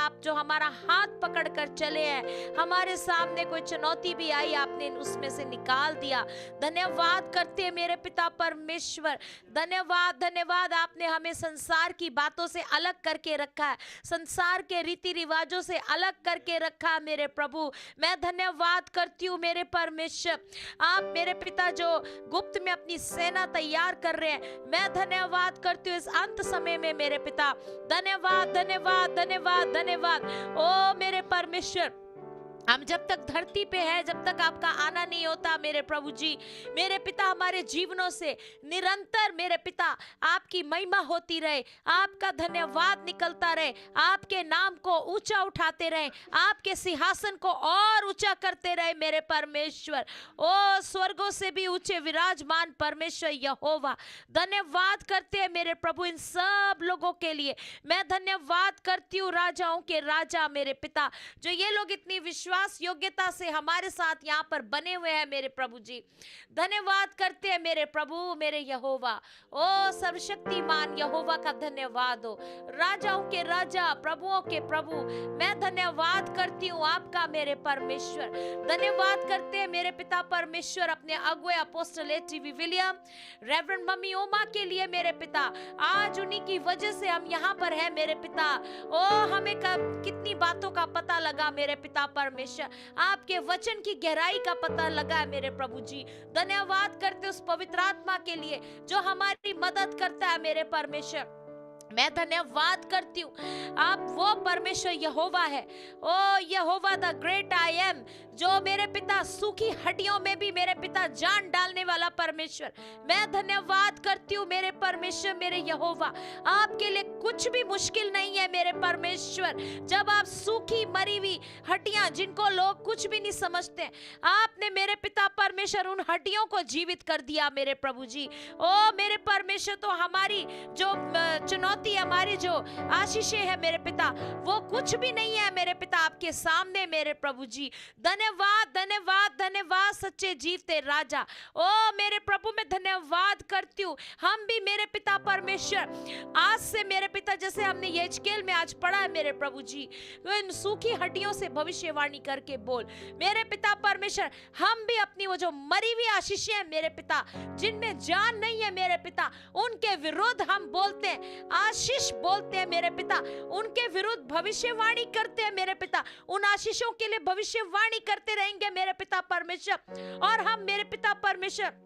आप जो हमारा हाथ पकड़ कर चले हैं, हमारे सामने कोई चुनौती भी आई, आपने उसमें से निकाल दिया। धन्यवाद करते हैं मेरे पिता परमेश्वर, धन्यवाद धन्यवाद। आपने हमें संसार की बातों से अलग करके रखा है, संसार के रीति रिवाजों से अलग करके रखा है मेरे प्रभु। मैं धन्यवाद करती हूँ मेरे परमेश्वर। आप मेरे पिता जो गुप्त में अपनी सेना तैयार कर रहे हैं, मैं धन्यवाद करती हूँ इस अंत समय में मेरे पिता। धन्यवाद धन्यवाद धन्यवाद धन्यवाद। ओ मेरे परमेश्वर, हम जब तक धरती पे है, जब तक आपका आना नहीं होता मेरे प्रभु जी, मेरे पिता हमारे जीवनों से निरंतर मेरे पिता आपकी महिमा होती रहे, आपका धन्यवाद निकलता रहे, आपके नाम को ऊंचा उठाते रहे, आपके सिंहासन को और ऊंचा करते रहे मेरे परमेश्वर। ओ स्वर्गों से भी ऊंचे विराजमान परमेश्वर यहोवा, धन्यवाद करते हैं मेरे प्रभु इन सब लोगों के लिए। मैं धन्यवाद करती हूँ राजाओं के राजा मेरे पिता, जो ये लोग इतनी विश्वास योग्यता से हमारे साथ यहाँ पर बने हुए हैं मेरे प्रभु जी। धन्यवाद करते हैं मेरे प्रभु मेरे यहोवा। ओ सर्वशक्तिमान यहोवा का धन्यवाद हो, राजाओं के राजा प्रभुओं के प्रभु। मैं धन्यवाद करती हूँ आपका मेरे परमेश्वर। धन्यवाद करते हैं मेरे पिता परमेश्वर अपने अगुए apostle ATV. William, reverend mummy ओमा के लिए मेरे पिता। आज उन्हीं की वजह से हम यहाँ पर हैं मेरे पिता। ओ हमें कितनी बातों का पता लगा मेरे पिता परमेश्वर, आपके वचन की गहराई का पता लगा है मेरे प्रभु जी। धन्यवाद करते उस पवित्र आत्मा के लिए जो हमारी मदद करता है मेरे परमेश्वर। मैं धन्यवाद करती हूँ, आप वो परमेश्वर यहोवा है, ओ यहोवा द ग्रेट आई एम, जो मेरे पिता सूखी हड्डियों में भी मेरे पिता जान डालने वाला परमेश्वर। मैं धन्यवाद करती हूँ मेरे परमेश्वर मेरे यहोवा, आपके लिए कुछ भी मुश्किल नहीं है मेरे परमेश्वर। जब आप सूखी मरी हुई हड्डियां जिनको लोग कुछ भी नहीं समझते, आपने मेरे पिता परमेश्वर उन हड्डियों को जीवित कर दिया मेरे प्रभु जी। ओ मेरे परमेश्वर, तो हमारी जो चुनौती, हमारी जो आशीषें है मेरे पिता, वो कुछ भी नहीं है मेरे पिता आपके सामने मेरे प्रभु जी। धन्यवाद धन्यवाद धन्यवाद सच्चे जीवते राजा। ओ मेरे प्रभु, मैं धन्यवाद करती हूँ। हम भी मेरे पिता परमेश्वर आज से मेरे पिता, जैसे हमने यहेजकेल में आज पढ़ा है मेरे प्रभु जी, इन सूखी हड्डियों से भविष्यवाणी करके बोल मेरे पिता परमेश्वर। हम भी अपनी वो जो मरी हुई आशीषें हैं मेरे पिता, जिनमें जान नहीं है मेरे पिता, उनके विरुद्ध हम बोलते हैं, आशीष बोलते हैं मेरे पिता, उनके विरुद्ध भविष्यवाणी करते हैं मेरे पिता, उन आशीषों के लिए भविष्यवाणी करते रहेंगे मेरे पिता परमेश्वर। और हम मेरे पिता परमेश्वर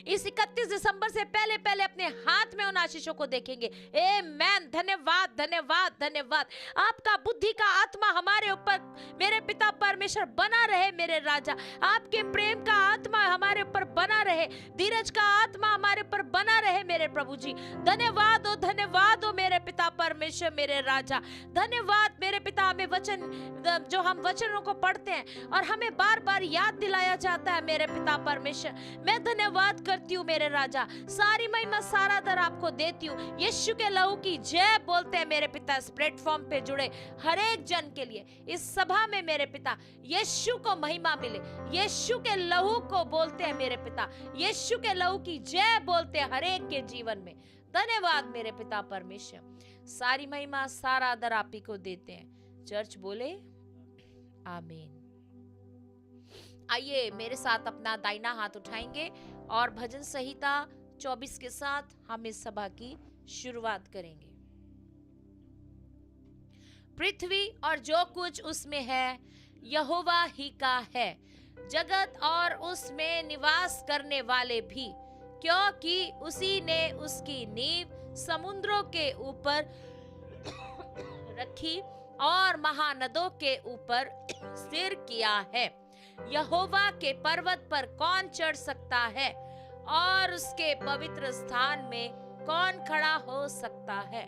इस 31 दिसंबर से पहले पहले अपने हाथ में उन आशीषों को देखेंगे। आमेन। धन्यवाद धन्यवाद धन्यवाद। आपका बुद्धि का आत्मा हमारे ऊपर मेरे पिता परमेश्वर बना रहे मेरे राजा, आपके प्रेम का आत्मा हमारे ऊपर बना रहे, धीरज का आत्मा हमारे ऊपर बना रहे मेरे प्रभु जी। धन्यवाद हो मेरे पिता परमेश्वर मेरे राजा। धन्यवाद मेरे पिता, हमें वचन, जो हम वचनों को पढ़ते हैं और हमें बार बार याद दिलाया जाता है मेरे पिता परमेश्वर, मैं धन्यवाद करती हूँ मेरे राजा। सारी महिमा सारा दर आपको देती हूँ। यीशु के लहू की जय बोलते हैं मेरे पिता। इस प्लेटफॉर्म पे जुड़े हर एक जन के लिए, इस सभा में मेरे पिता यीशु को महिमा मिले, यीशु के लहू को बोलते हैं मेरे पिता, यीशु के लहू की जय बोलते हैं हर एक के जीवन में। धन्यवाद मेरे पिता परमेश्वर। सारी महिमा सारा दर आप ही को देते हैं। चर्च बोले आमीन। आइए मेरे साथ अपना दाहिना हाथ उठाएंगे और भजन संहिता 24 के साथ हम इस सभा की शुरुआत करेंगे। पृथ्वी और जो कुछ उसमें है यहोवा ही का है, जगत और उसमें निवास करने वाले भी, क्योंकि उसी ने उसकी नींव समुद्रों के ऊपर रखी और महानदों के ऊपर स्थिर किया है। यहोवा के पर्वत पर कौन चढ़ सकता है और उसके पवित्र स्थान में कौन खड़ा हो सकता है।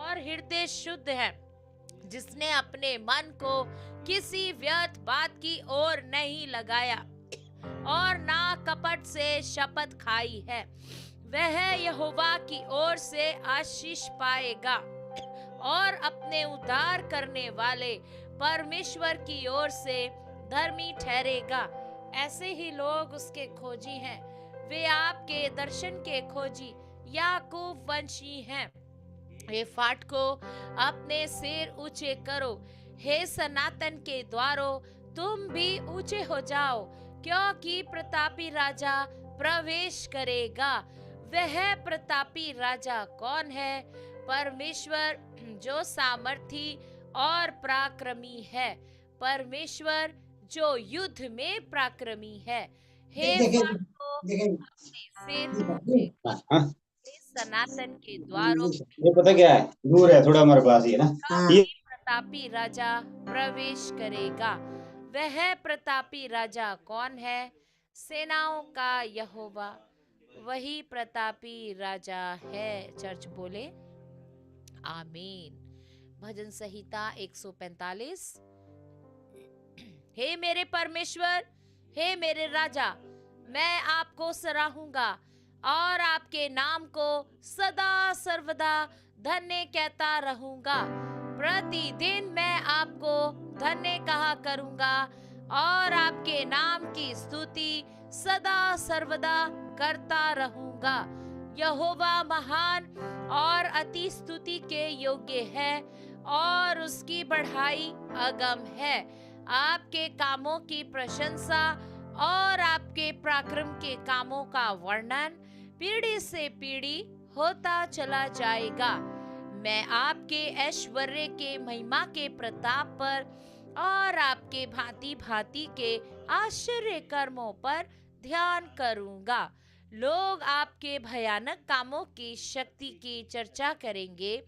और हृदय शुद्ध है जिसने अपने मन को किसी व्यर्थ बात की ओर नहीं लगाया और ना कपट से शपथ खाई है, वह यहोवा की ओर से आशीष पाएगा और अपने उद्धार करने वाले परमेश्वर की ओर से धर्मी ठहरेगा। ऐसे ही लोग उसके खोजी हैं, वे आपके दर्शन के खोजी याकूब वंशी हैं। हे फाटको अपने सिर ऊंचे करो, हे सनातन के द्वारों तुम भी ऊंचे हो जाओ, क्योंकि प्रतापी राजा प्रवेश करेगा। वह प्रतापी राजा कौन है? परमेश्वर जो सामर्थी और पराक्रमी है, परमेश्वर जो युद्ध में पराक्रमी है। हे फाटको अपने सिर ऊंचे करो, हाँ, हे सनातन के द्वारों ये पता क्या है, दूर है थोड़ा हमारे पास, ये ना ये क्योंकि प्रतापी राजा प्रवेश करेगा। वह प्रतापी राजा कौन है? सेनाओं का यहोवा, वही प्रतापी राजा है। चर्च बोले आमीन। भजन संहिता 145। हे मेरे परमेश्वर, हे मेरे राजा, मैं आपको सराहूंगा और आपके नाम को सदा सर्वदा धन्य कहता रहूंगा। प्रतिदिन मैं आपको धन्य कहा करूंगा और आपके नाम की स्तुति सदा सर्वदा करता रहूंगा। यहोवा महान और अति स्तुति के योग्य है और उसकी बढ़ाई अगम है। आपके कामों की प्रशंसा और आपके पराक्रम के कामों का वर्णन पीढ़ी से पीढ़ी होता चला जाएगा। मैं आपके ऐश्वर्य के महिमा के प्रताप पर और आपके भांति भांति के आश्चर्य कर्मों पर ध्यान करूंगा। लोग आपके भयानक कामों की शक्ति की चर्चा करेंगे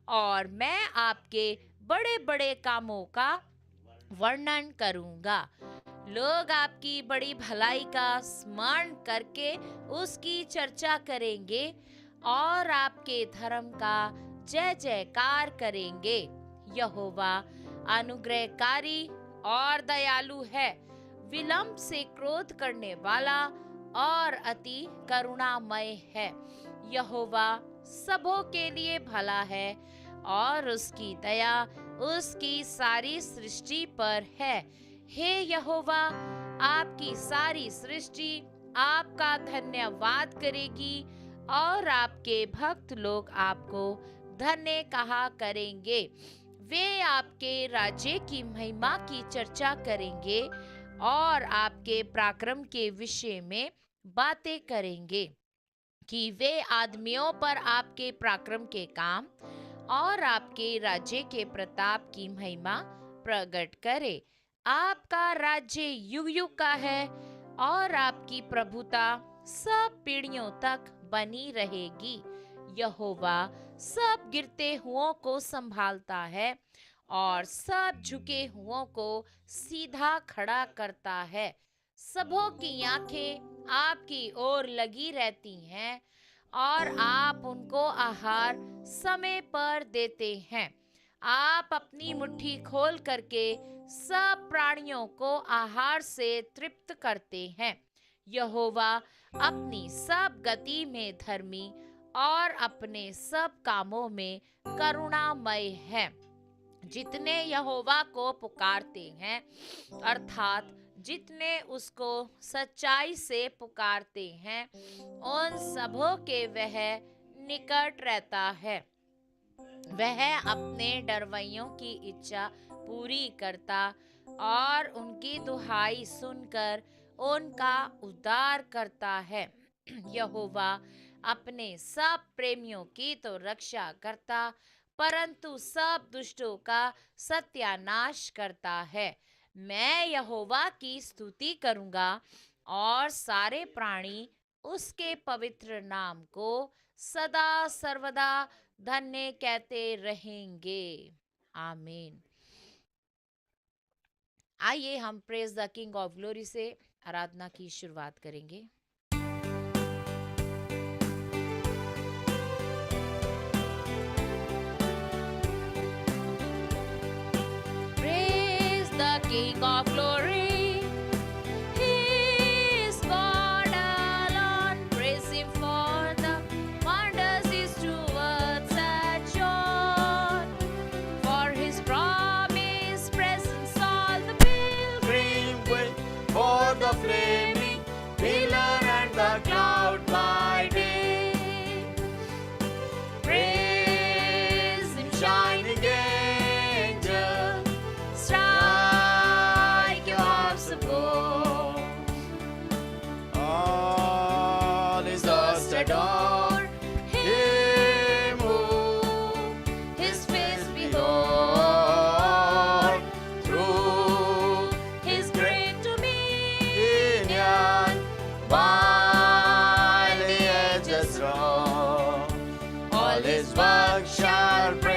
और मैं आपके बड़े बड़े कामों का वर्णन करूंगा। लोग आपकी बड़ी भलाई का स्मरण करके उसकी चर्चा करेंगे और आपके धर्म का जय जयकार करेंगे। यहोवा अनुग्रहकारी और दयालु है, विलंब से क्रोध करने वाला और अति करुणामय है। यहोवा सबों के लिए भला है और उसकी दया उसकी सारी सृष्टि पर है। हे यहोवा, आपकी सारी सृष्टि आपका धन्यवाद करेगी और आपके भक्त लोग आपको धन्य कहा करेंगे। वे आपके राज्य की महिमा की चर्चा करेंगे और आपके पराक्रम के विषय में बातें करेंगे कि वे आदमियों पर आपके पराक्रम के काम और आपके राज्य के प्रताप की महिमा प्रकट करे। आपका राज्य युग युग का है और आपकी प्रभुता सब पीढ़ियों तक बनी रहेगी। यहोवा सब गिरते हुओं को संभालता है और सब झुके हुओं को सीधा खड़ा करता है। सबों की आंखें आपकी ओर लगी रहती हैं और आप उनको आहार समय पर देते हैं। आप अपनी मुट्ठी खोल करके सब प्राणियों को आहार से तृप्त करते हैं। यहोवा अपनी सब गति में धर्मी और अपने सब कामों में करुणामय है। जितने यहोवा को पुकारते हैं, अर्थात जितने उसको सच्चाई से पुकारते हैं, उन सबों के वह निकट रहता है। वह अपने डरवैयों की इच्छा पूरी करता और उनकी दुहाई सुनकर उनका उद्धार करता है। यहोवा अपने सब प्रेमियों की तो रक्षा करता, परंतु सब दुष्टों का सत्यानाश करता है। मैं यहोवा की स्तुति करूंगा और सारे प्राणी उसके पवित्र नाम को सदा सर्वदा धन्य कहते रहेंगे। आमीन। आइए हम praise the king of glory से आराधना की शुरुआत करेंगे। Praise the King of Glory. He is God alone. Praise Him for the wonders His true words had shown. For His promise, presence all the pilgrim Way for the flaming pillar and the cloud by day. praise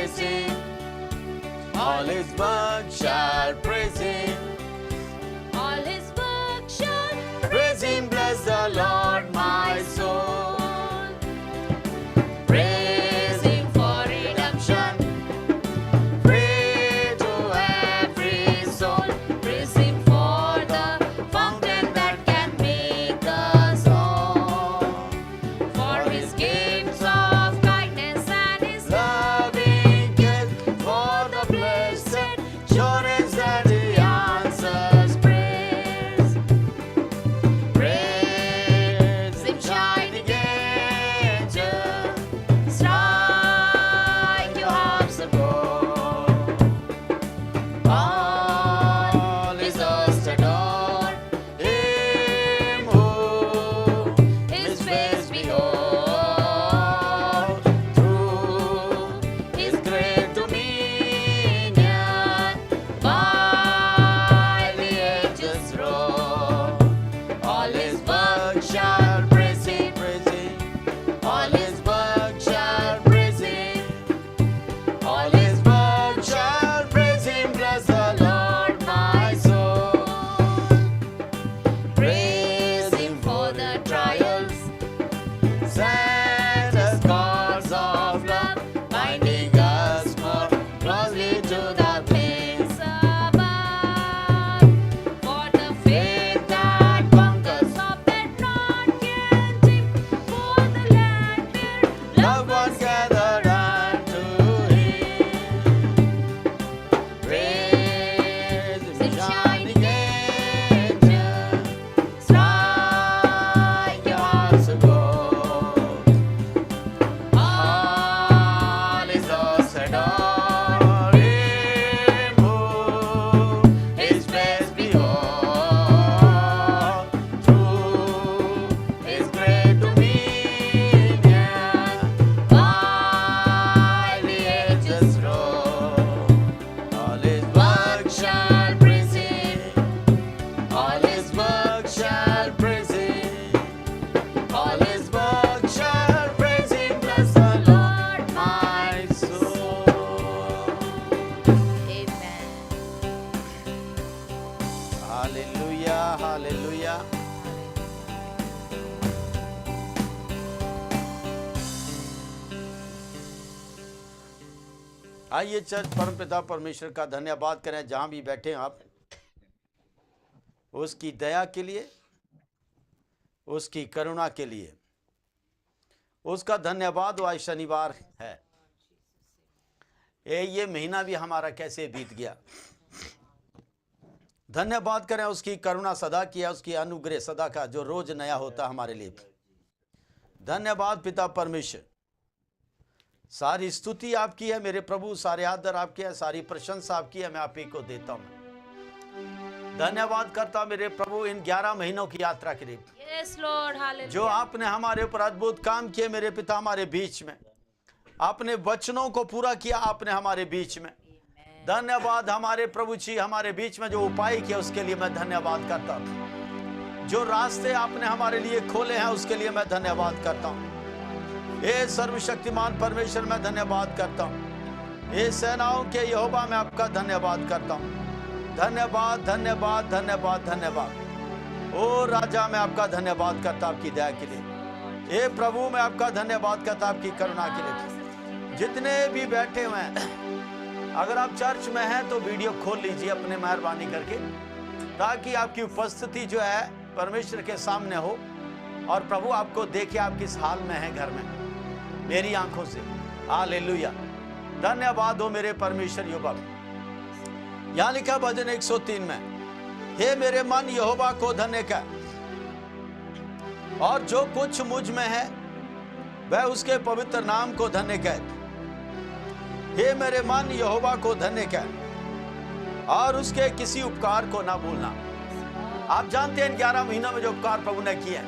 praise Him. All His works shall praise Him. All His work shall Praise Him, bless the Lord, my soul. Praise Him for redemption. Pray to every soul. praise Him for the fountain that can make us whole. For His gifts of kindness and His Loving care for the blessed assurance that He answers prayers. Praise Him, shining angel, strike your harps of gold. all His hosts adore Him who His face behold. through His great dominion, While the ages roll, all His work shall praise Him, praise Him. All His work shall praise Him. All His work shall praise Him. Bless the Lord, my soul. praise Him for the trials, Send us cords of love, binding us more closely to the place above. For the faith that conquers all that not can tame. For the land where loved ones gathered unto Him. Praise Him, shining angel, strike your hearts of gold. All His hosts adore Him who His face behold. Through His great dominion, while the ages roll, all His work shall praise Him. All His work shall praise Him. All His work shall praise Him. Bless the Lord, my soul. Amen. Hallelujah, hallelujah. आइए church परमपिता परमेश्वर का धन्यवाद करें जहां भी बैठे हैं आप, उसकी दया के लिए, उसकी करुणा के लिए। उसका धन्यवाद आज शनिवार है। ये महीना भी हमारा कैसे बीत गया। धन्यवाद करें उसकी करुणा सदा की है, उसकी अनुग्रह सदा का जो रोज नया होता हमारे लिए। धन्यवाद पिता परमेश्वर, सारी स्तुति आपकी है मेरे प्रभु, सारे आदर आपके है, सारी प्रशंसा आपकी है, मैं आप ही को देता हूं। धन्यवाद करता मेरे प्रभु इन 11 महीनों की यात्रा के लिए, Yes, Lord. Hallelujah. जो आपने हमारे ऊपर अद्भुत काम किए मेरे पिता, हमारे बीच में आपने वचनों को पूरा किया, आपने हमारे बीच में। धन्यवाद हमारे प्रभु जी, हमारे बीच में जो उपाय किया उसके लिए मैं धन्यवाद करता हूं। जो रास्ते आपने हमारे लिए खोले हैं उसके लिए मैं धन्यवाद करता हूं। हे सर्वशक्तिमान परमेश्वर, मैं धन्यवाद करता हूं। हे सेनाओं के यहोवा, मैं आपका धन्यवाद करता हूं। धन्यवाद धन्यवाद धन्यवाद धन्यवाद। ओ राजा, मैं आपका धन्यवाद करता आपकी दया के लिए। हे प्रभु, मैं आपका धन्यवाद करता आपकी करुणा के लिए। जितने भी बैठे हुए हैं, अगर आप चर्च में हैं तो वीडियो खोल लीजिए अपने मेहरबानी करके, ताकि आपकी उपस्थिति जो है परमेश्वर के सामने हो और प्रभु आपको देखे आप किस हाल में हैं घर में, मेरी आंखों से। हालेलुया, धन्यवाद हो मेरे परमेश्वर यहोवा। यहाँ लिखा भजन 103 में, हे मेरे मन यहोवा को धन्य कर, और जो कुछ मुझ में है वह उसके पवित्र नाम को धन्य कर। हे मेरे मन यहोवा को धन्य कर और उसके किसी उपकार को ना भूलना। आप जानते हैं 11 महीनों में जो उपकार प्रभु ने किए हैं।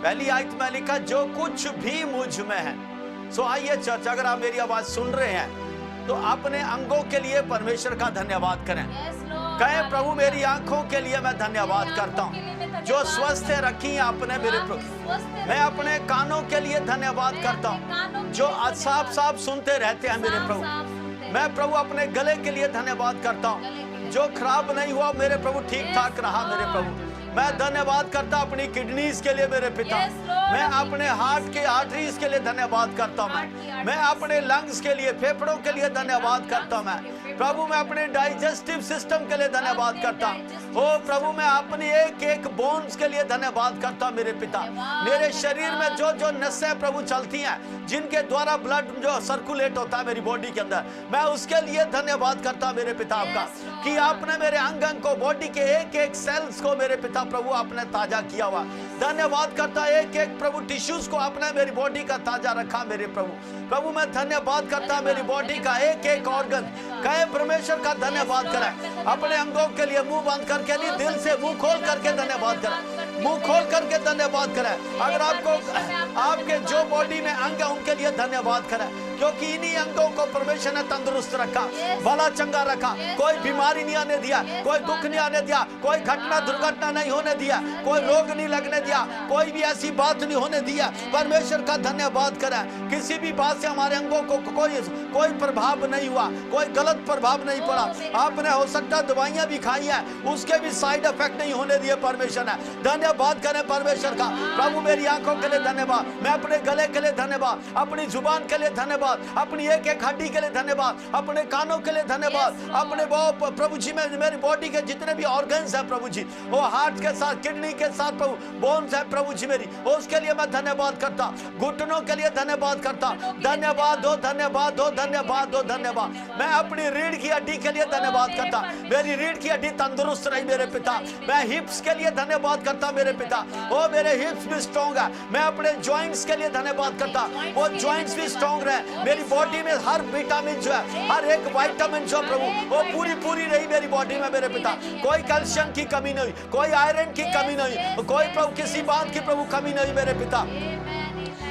पहली आयत में लिखा जो कुछ भी मुझ में है। सो आइए चर्च, अगर आप मेरी आवाज सुन रहे हैं तो अपने अंगों के लिए परमेश्वर का धन्यवाद करें। Yes, Lord. कहे प्रभु मेरी आंखों के लिए मैं धन्यवाद करता हूँ। जो स्वस्थ रखी है आपने मेरे प्रभु। मैं अपने कानों के लिए धन्यवाद करता हूँ जो साफ साफ सुनते रहते हैं मेरे प्रभु। मैं प्रभु अपने गले के लिए धन्यवाद करता हूँ जो खराब नहीं हुआ मेरे प्रभु, ठीक ठाक रहा मेरे प्रभु। मैं धन्यवाद करता अपनी किडनीज के लिए मेरे पिता। मैं अपने हार्ट के आर्टरीज के लिए धन्यवाद करता हूँ। मैं अपने लंग्स के लिए, फेफड़ों के लिए धन्यवाद करता हूँ। मैं प्रभु मैं अपने डाइजेस्टिव सिस्टम के लिए धन्यवाद करता हूँ। ओ प्रभु मैं अपनी एक एक बोन्स के लिए धन्यवाद करता हूँ मेरे पिता। मेरे शरीर में जो जो नसें प्रभु चलती हैं, जिनके द्वारा ब्लड जो सर्कुलेट होता है मेरी बॉडी के अंदर, मैं उसके लिए धन्यवाद करता हूँ मेरे पिता आपका कि आपने मेरे अंग अंग को, बॉडी के एक एक सेल्स को मेरे पिता प्रभु आपने ताजा किया हुआ। धन्यवाद करता एक एक प्रभु टिश्यूज को आपने मेरी बॉडी का ताजा रखा मेरे प्रभु। प्रभु मैं धन्यवाद करता मेरी बॉडी का एक एक ऑर्गन, कहे परमेश्वर का धन्यवाद करें। अपने अंगों के लिए मुंह बंद करके नहीं, दिल से मुंह खोल करके धन्यवाद करें। मुंह खोल करके धन्यवाद करें। अगर आपको आपके जो बॉडी में अंग है उनके लिए धन्यवाद करें, क्योंकि इन्हीं अंगों को परमेश्वर ने तंदुरुस्त रखा, भला चंगा रखा। कोई बीमारी नहीं आने दिया, कोई दुख नहीं आने दिया, कोई घटना दुर्घटना नहीं होने दिया, कोई रोग नहीं लगने दिया, कोई भी ऐसी बात नहीं होने दिया। परमेश्वर का धन्यवाद करें। किसी भी बात से हमारे अंगों को कोई प्रभाव नहीं हुआ, कोई गलत प्रभाव नहीं पड़ा। आपने हो सकता दवाइयां भी खाई है, उसके भी साइड इफेक्ट नहीं होने दिए परमेश्वर ने। धन्यवाद करें परमेश्वर का। प्रभु मेरी आंखों के लिए धन्यवाद, मैं अपने गले के लिए धन्यवाद, अपनी जुबान के लिए धन्यवाद, अपनी एक एक हड्डी के लिए धन्यवाद, अपने कानों के लिए धन्यवाद, अपने वो प्रभु जी में मेरी बॉडी के जितने भी ऑर्गन्स हैं प्रभु जी, वो हार्ट के साथ, किडनी के साथ प्रभु, बोन्स है प्रभु जी मेरी, उसके लिए मैं धन्यवाद करता। घुटनों के लिए धन्यवाद करता। धन्यवाद दो, धन्यवाद दो, धन्यवाद दो, धन्यवाद। मैं अपनी रीढ़ की हड्डी के लिए धन्यवाद करता। मेरी रीढ़ की हड्डी तंदुरुस्त रही मेरे पिता। मैं हिप्स के लिए धन्यवाद करता मेरे पिता। ओ मेरे हिप्स भी स्ट्रॉन्ग है। मैं अपने जॉइंट्स के लिए धन्यवाद करता, वो जॉइंट्स भी स्ट्रॉन्ग रहे। मेरी बॉडी में हर विटामिन जो है, हर एक विटामिन जो प्रभु वो पूरी रही मेरी बॉडी में मेरे पिता। कोई कैल्शियम की कमी नहीं, कोई आयरन की कमी नहीं, कोई प्रभु किसी बात की प्रभु कमी नहीं मेरे पिता।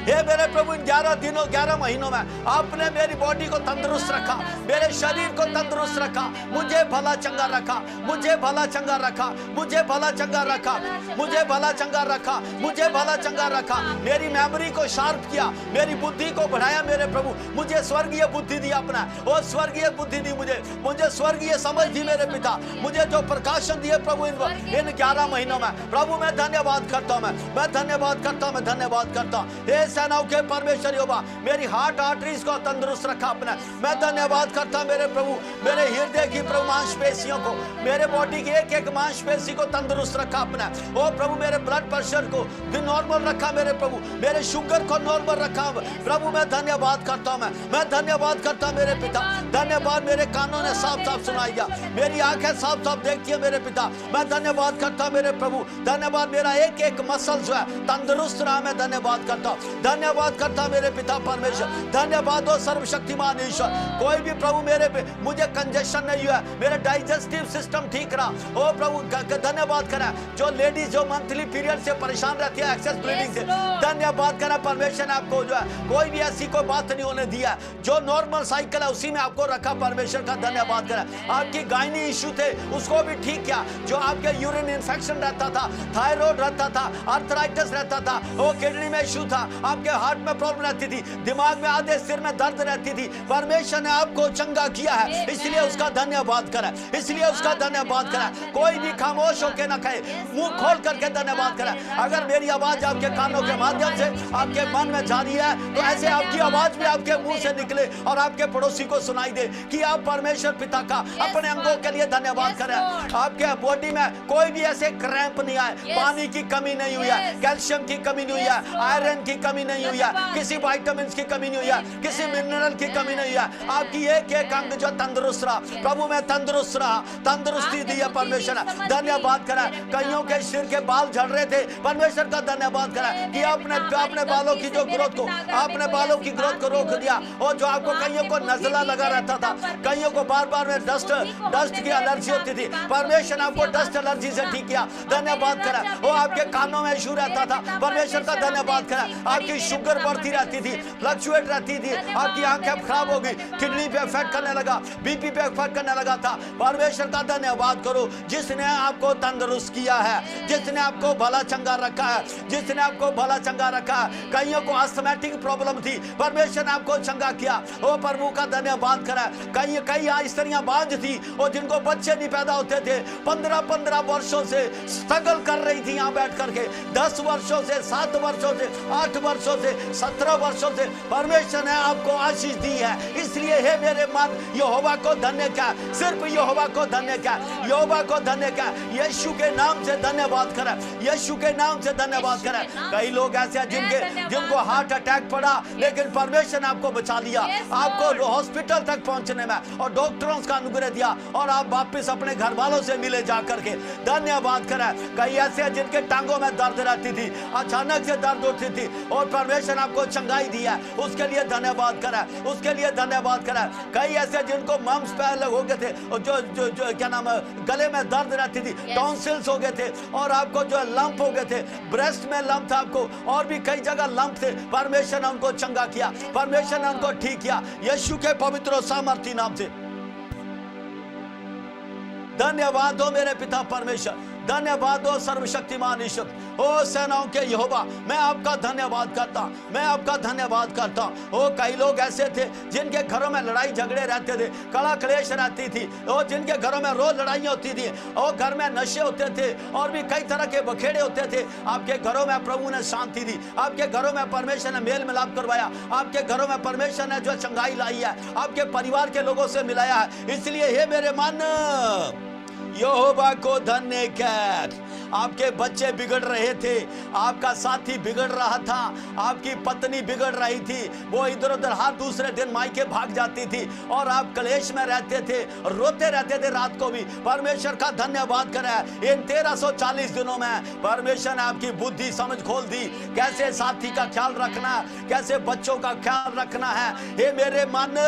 हे मेरे प्रभु इन 11 दिनों 11 महीनों में आपने मेरी बॉडी को तंदुरुस्त रखा, मेरे शरीर को तंदुरुस्त रखा, मुझे भला चंगा रखा, मुझे भला चंगा रखा, मुझे भला चंगा रखा, मुझे भला चंगा रखा, मुझे भला चंगा रखा। मेरी मेमोरी को शार्प किया, मेरी बुद्धि को बढ़ाया मेरे प्रभु। मुझे स्वर्गीय बुद्धि दी अपना, वो स्वर्गीय बुद्धि दी मुझे स्वर्गीय समझ दी मेरे पिता। मुझे जो प्रकाशन दिए प्रभु इन 11 महीनों में प्रभु मैं धन्यवाद करता हूँ। मैं धन्यवाद करता हूँ, मैं धन्यवाद करता हूँ। सेनाओं के परमेश्वर यहोवा मेरी हार्ट आर्टरीज को तंदुरुस्त रखा अपने। मैं धन्यवाद करता मेरे प्रभु, मेरे हृदय की प्रभु मांसपेशियों को, मेरे बॉडी की एक एक मांसपेशी को तंदुरुस्त रखा अपने। ओ प्रभु मेरे ब्लड प्रेशर को भी नॉर्मल रखा मेरे प्रभु, मेरे शुगर को नॉर्मल रखा प्रभु। मैं धन्यवाद करता हूँ, मैं धन्यवाद करता मेरे पिता। धन्यवाद मेरे कानों ने साफ साफ सुनाई दिया, मेरी आंखें साफ साफ देखती है मेरे पिता। मैं धन्यवाद करता मेरे प्रभु। धन्यवाद मेरा एक एक मसल जो है तंदुरुस्त रहा, मैं धन्यवाद करता हूँ। धन्यवाद करता मेरे पिता परमेश्वर। धन्यवाद हो सर्वशक्तिमान ईश्वर। कोई भी प्रभु मुझे कंजेशन नहीं हुआ, मेरा डाइजेस्टिव सिस्टम ठीक रहा। ओ प्रभु धन्यवाद करें। जो लेडीज जो मंथली पीरियड से परेशान रहती है एक्सेस ब्लीडिंग से, धन्यवाद करें परमेश्वर ने आपको जो है कोई भी ऐसी कोई बात नहीं होने दिया। जो नॉर्मल साइकिल है उसी में आपको रखा, परमेश्वर का धन्यवाद करें। आपकी गायनी इश्यू थे उसको भी ठीक किया। जो आपके यूरिन इन्फेक्शन रहता था, थायराइड रहता था, आर्थराइटिस रहता था, वो किडनी में इश्यू था, आपके हार्ट में प्रॉब्लम रहती थी, दिमाग में आधे सिर में दर्द रहती थी, परमेश्वर ने आपको चंगा किया है, इसलिए उसका धन्यवाद करें, इसलिए उसका धन्यवाद करें। कोई भी खामोश होकर ना कहे, मुंह खोल करके धन्यवाद करें। अगर मेरी आवाज आपके कानों के माध्यम से आपके मन में जा रही है तो ऐसे आपकी आवाज भी आपके मुंह से निकले और आपके पड़ोसी को सुनाई दे कि आप परमेश्वर पिता का अपने अंगों के लिए धन्यवाद करें। आपके बॉडी में कोई भी ऐसे क्रैम्प नहीं आए, पानी की कमी नहीं हुई है, कैल्शियम की कमी नहीं हुई है, आयरन की कमी नहीं हुई है, किसी विटामिन की कमी नहीं हुई है, किसी मिनरल की कमी नहीं है। आपकी एक एक अंग जो तंदुरुस्त रहा प्रभु, मैं तंदुरुस्त रहा, तंदुरुस्ती दी है परमेश्वर ने। धन्यवाद करें। कईयों के सिर के बाल झड़ रहे थे, परमेश्वर का धन्यवाद करें कि आपने बालों की जो ग्रोथ को, आपने बालों की ग्रोथ को रोक दिया। और जो आपको कईयों को नजला लगा रहता था, कईयों को बार बार में डस्ट की एलर्जी होती थी, परमेश्वर ने आपको डस्ट एलर्जी से ठीक किया। धन्यवाद करें। वो आपके कानों में इशू रहता था, परमेश्वर का धन्यवाद करें। आपके आपकी शुगर बढ़ती रहती थी, फ्लक्चुएट रहती थी, आपकी आंखें खराब हो गई, किडनी पे इफेक्ट करने लगा, बीपी पे इफेक्ट करने लगा था। परमेश्वर का धन्यवाद करो जिसने आपको तंदुरुस्त किया है, जिसने आपको भला चंगा रखा है, जिसने आपको भला चंगा रखा है। कईयों को अस्थमैटिक प्रॉब्लम थी, परमेश्वर ने आपको चंगा किया, वो प्रभु का धन्यवाद करा। कई स्त्रियां बांझ थी और जिनको बच्चे नहीं पैदा होते थे, 15 वर्षों से स्ट्रगल कर रही थी यहाँ बैठ करके, 10 वर्षों से, 7 वर्षों से, 8 वर्षों से, 17 वर्षों से परमेश्वर ने आपको आशीष दी है। इसलिए हे मेरे मन, यहोवा को धन्य क्या, सिर्फ यहोवा को धन्य क्या, यहोवा को धन्य क्या, यीशु के नाम से धन्यवाद करें, यीशु के नाम से धन्यवाद करें। कई लोग ऐसे हैं जिनको हार्ट अटैक पड़ा, लेकिन परमेश्वर ने आपको बचा लिया, आपको हॉस्पिटल तक पहुंचने में और डॉक्टरों का अनुग्रह दिया और आप वापस अपने घर वालों से मिले जा करके। धन्यवाद करें। कई ऐसे हैं जिनके टांगों में दर्द रहती थी, अचानक से दर्द उठती थी और परमेश्वर ने आपको चंगाई दी है, उसके लिए धन्यवाद करें, उसके लिए धन्यवाद करें। कई ऐसे जिनको मम्स पहले हो गए थे, जो क्या नाम है, गले में दर्द रहती थी, टॉन्सिल्स हो गए थे और आपको जो लंप हो गए थे, ब्रेस्ट में लंप था आपको और भी कई जगह लंप थे, परमेश्वर ने उनको चंगा किया, परमेश्वर ने उनको ठीक किया यीशु के पवित्र और सामर्थी नाम से। धन्यवाद हो मेरे पिता परमेश्वर, धन्यवाद हो सर्वशक्तिमान ईश्वर, ओ सेनाओं के यहोवा, मैं आपका धन्यवाद करता, मैं आपका धन्यवाद करता। ओ कई लोग ऐसे थे जिनके घरों में लड़ाई झगड़े रहते थे, कड़ा क्लेश रहती थी, ओ जिनके घरों में रोज लड़ाइयाँ होती थी, और घर में नशे होते थे और भी कई तरह के बखेड़े होते थे। आपके घरों में प्रभु ने शांति दी, आपके घरों में परमेश्वर ने मेल मिलाप करवाया, आपके घरों में परमेश्वर ने जो चंगाई लाई है, आपके परिवार के लोगों से मिलाया है। इसलिए हे मेरे मन, यहोवा को धन्य कर। आपके बच्चे बिगड़ रहे थे, आपका साथी बिगड़ रहा था, आपकी पत्नी बिगड़ रही थी, वो इधर उधर हाथ दूसरे दिन मायके भाग जाती थी और आप क्लेश में रहते थे, रोते रहते थे रात को भी। परमेश्वर का धन्यवाद करें, इन 1340 दिनों में परमेश्वर ने आपकी बुद्धि समझ खोल दी, कैसे साथी का ख्याल रखना, कैसे बच्चों का ख्याल रखना है। हे मेरे मन,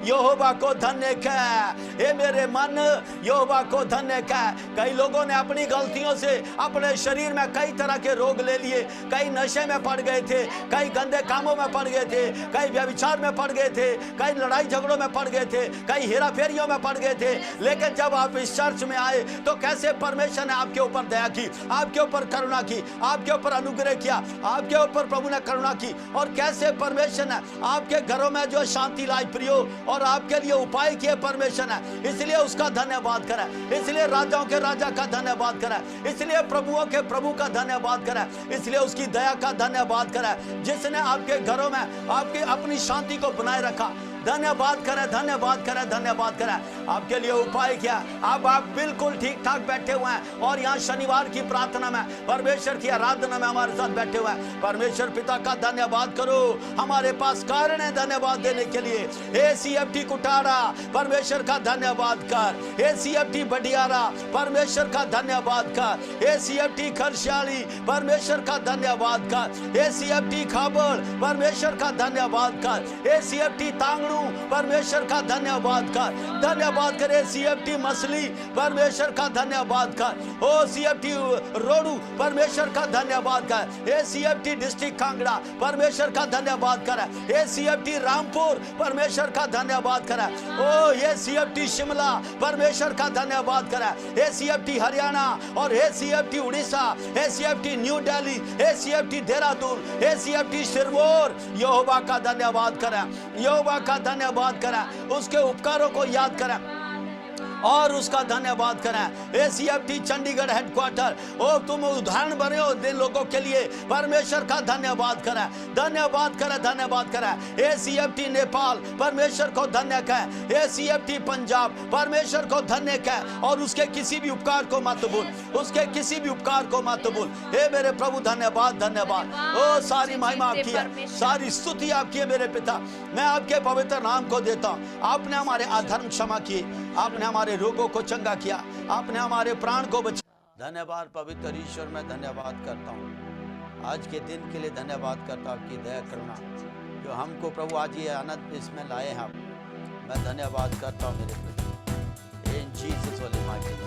यहोवा को धन्य कर, हे मेरे मन, यहोवा को धन्य कर। कई लोगों ने अपनी गलतियों से अपने शरीर में कई तरह के रोग ले लिए, कई नशे में पड़ गए थे, कई गंदे कामों में पड़ गए थे, कई व्यभिचार में पड़ गए थे, कई लड़ाई झगड़ों में पड़ गए थे, कई हेराफेरियों में पड़ गए थे। लेकिन जब आप इस चर्च में आए तो कैसे परमेश्वर ने आपके ऊपर दया की, आपके ऊपर करुणा की, आपके ऊपर अनुग्रह किया, आपके ऊपर प्रभु ने करुणा की, और कैसे परमेश्वर ने आपके घरों में जो शांति लाई प्रियो और आपके लिए उपाय किए परमेश्वर ने। इसलिए उसका धन्यवाद करें, इसलिए राजाओं के राजा का धन्यवाद करें, इसलिए प्रभुओं के प्रभु का धन्यवाद करें, इसलिए उसकी दया का धन्यवाद करें जिसने आपके घरों में आपकी अपनी शांति को बनाए रखा। धन्यवाद करें, धन्यवाद करें, धन्यवाद करें। आपके लिए उपाय क्या, अब आप बिल्कुल ठीक ठाक बैठे हुए हैं और यहाँ शनिवार की प्रार्थना में, परमेश्वर की आराधना में हमारे साथ बैठे हुए हैं। परमेश्वर पिता का धन्यवाद करो, हमारे पास कारण है धन्यवाद देने के लिए। हे CFT कुटारा, परमेश्वर का धन्यवाद कर। हे CFT बडियारा, परमेश्वर का धन्यवाद कर। हे CFT खरसियाली, परमेश्वर का धन्यवाद कर। हे CFT खाबड़, परमेश्वर का धन्यवाद कर। हे CFT तांगड़ू, परमेश्वर का धन्यवाद कर। धन्यवाद करे CFT मछली, परमेश्वर का धन्यवाद कर। ओ CFT रोडू, परमेश्वर का धन्यवाद कर। हे CFT डिस्ट्रिक्ट कांगड़ा, परमेश्वर का धन्यवाद कर। हे CFT रामपुर, परमेश्वर का धन्यवाद कर। ओ ये CFT शिमला, परमेश्वर का धन्यवाद कर। हे CFT हरियाणा और हे CFT उड़ीसा, हे CFT न्यू दिल्ली, हे CFT देहरादून, हे CFT सिरमौर, यहोवा का धन्यवाद करें, यहोवा का धन्यवाद करें, उसके उपकारों को याद करें और उसका धन्यवाद करें। हे CFT चंडीगढ़ हेडक्वार्टर, ओ तुम उदाहरण बने हो जिन लोगों के लिए, परमेश्वर का धन्यवाद करें, धन्यवाद करें, धन्यवाद करें। हे CFT नेपाल, परमेश्वर को धन्य कहें। हे CFT पंजाब, परमेश्वर को धन्य कहें और उसके किसी भी उपकार को मत भूल, उसके किसी भी उपकार को मत भूल। हे मेरे प्रभु धन्यवाद, धन्यवाद। ओ सारी महिमा आपकी है, सारी स्तुति आपकी है मेरे पिता। मैं आपके पवित्र नाम को देता हूँ। आपने हमारे अधर्म क्षमा किए, आपने हमारे रोगों को चंगा किया, आपने हमारे प्राण को बचाया। धन्यवाद पवित्र ईश्वर, मैं धन्यवाद करता हूँ आज के दिन के लिए, धन्यवाद करता हूँ आपकी दया करुणा जो हमको प्रभु आज ये आनंद इसमें लाए हैं आप। मैं धन्यवाद करता हूँ मेरे प्रभु, इन जीसस वाले मायके में।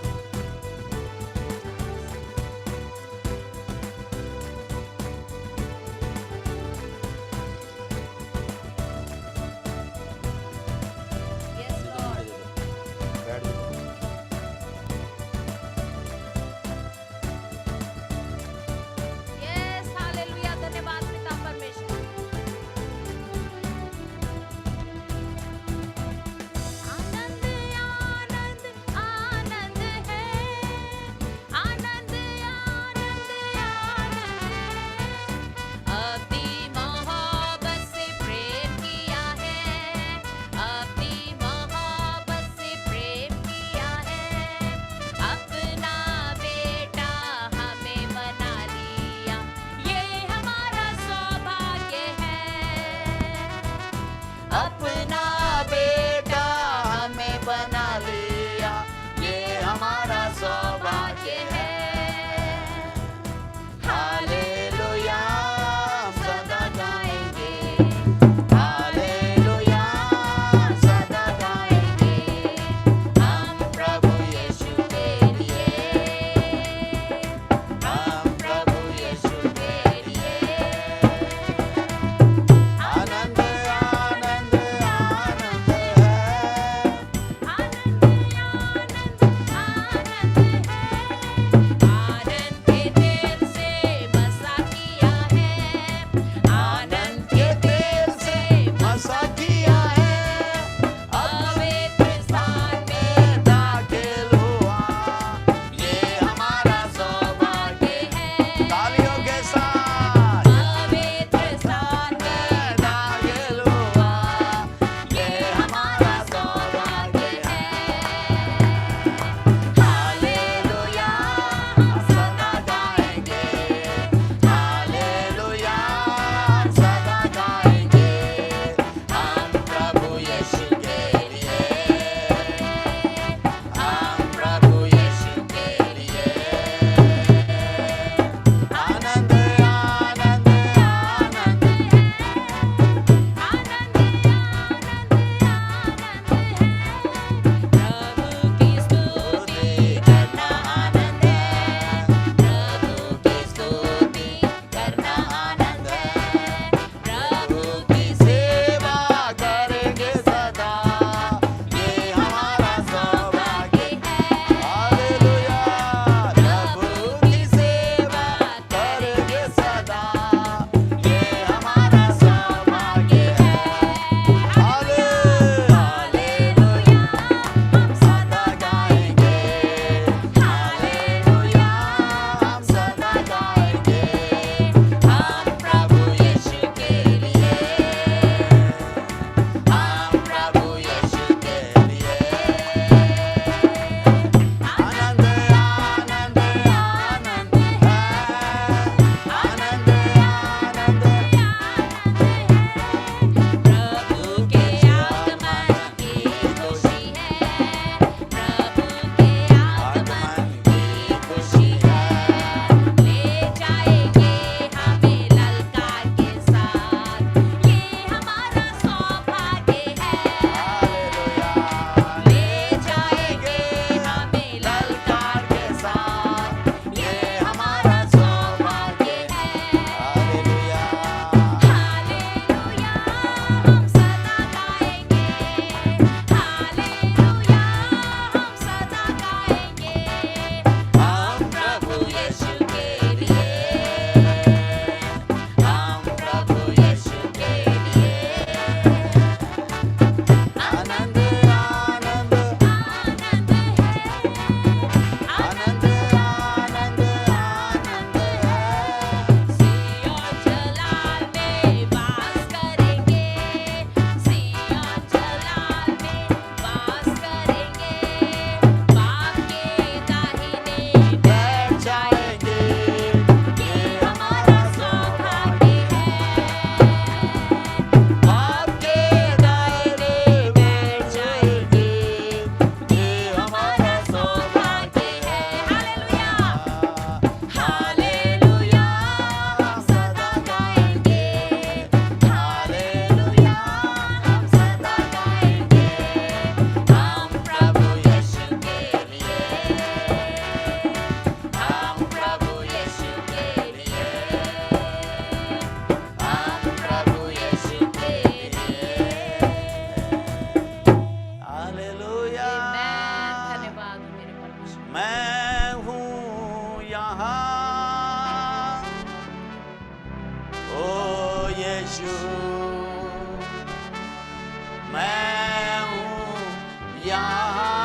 यहाँ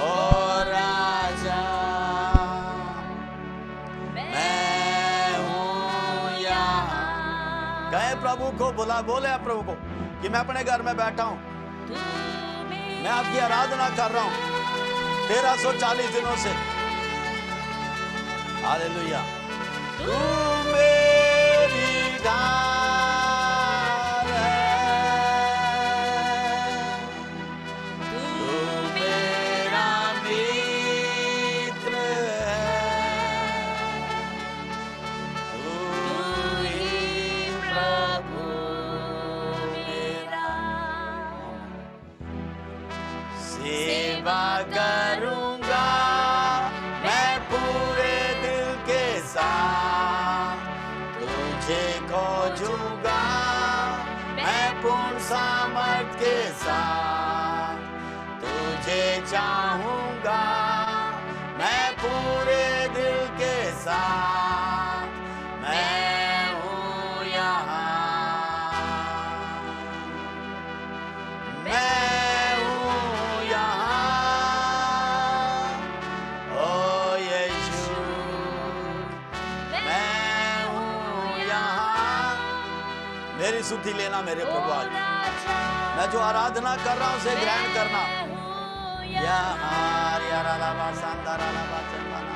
ओ राजा मैं हूँ यहाँ। कहे प्रभु को, बोले प्रभु को कि मैं अपने घर में बैठा हूँ, मैं आपकी आराधना कर रहा हूँ 1340 दिनों से। हालेलुया। तू मेरी ढाल है, तू मेरा मित्र है, तू ही प्रभु मेरा। सेवा करूंगा मैं पूरे दिल के साथ, तुझे खोजूंगा मैं पूर्ण सामर्थ के साथ, तुझे चाहूंगा मैं पूरे दिल के साथ, मैं हूँ यहाँ, मैं हूँ यहाँ। ओ यीशु मैं हूँ यहाँ। मेरी स्तुति लेना मेरे प्रभु, आज मैं जो आराधना कर रहा हूँ उसे ग्रहण करना। यहाँ यारा लाबा सांदारा लाबा चंदाना,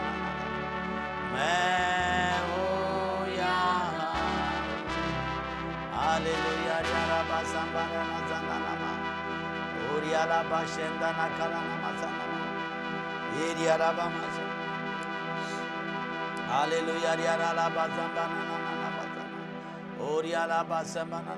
मैं हूँ यहाँ। हालेलुया यारा बा सांबारा ना सांदाना, ओरिया लाबा शेंदाना कराना मा सांदाना, एरिया लाबा मा सांदाना। हालेलुया यारा लाबा सांबाना ना ना ना बा, ओरिया लाबा सांबाना।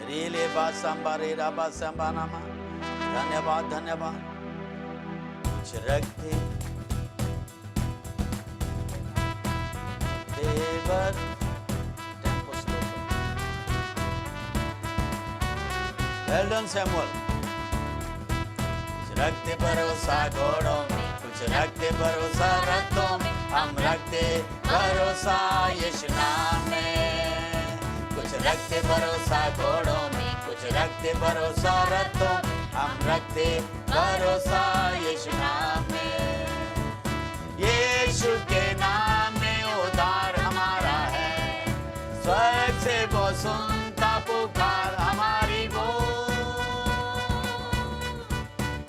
रीले बासंबा रे राबा संबानामा। धन्यवाद धन्यवाद। कुछ रखते देवर tempo slow. Well done Samuel. कुछ रखते भरोसा घोड़ों में, कुछ रखते भरोसा रथों में, हम रखते भरोसा यीशु नाम में। कुछ रखते भरोसा घोड़ों में, कुछ रखते भरोसा रथों में, हम रखते भरोसा यीशु नाम में। यीशु के नाम में उद्धार हमारा है, स्वर्ग से वो सुनता पुकार हमारी वो।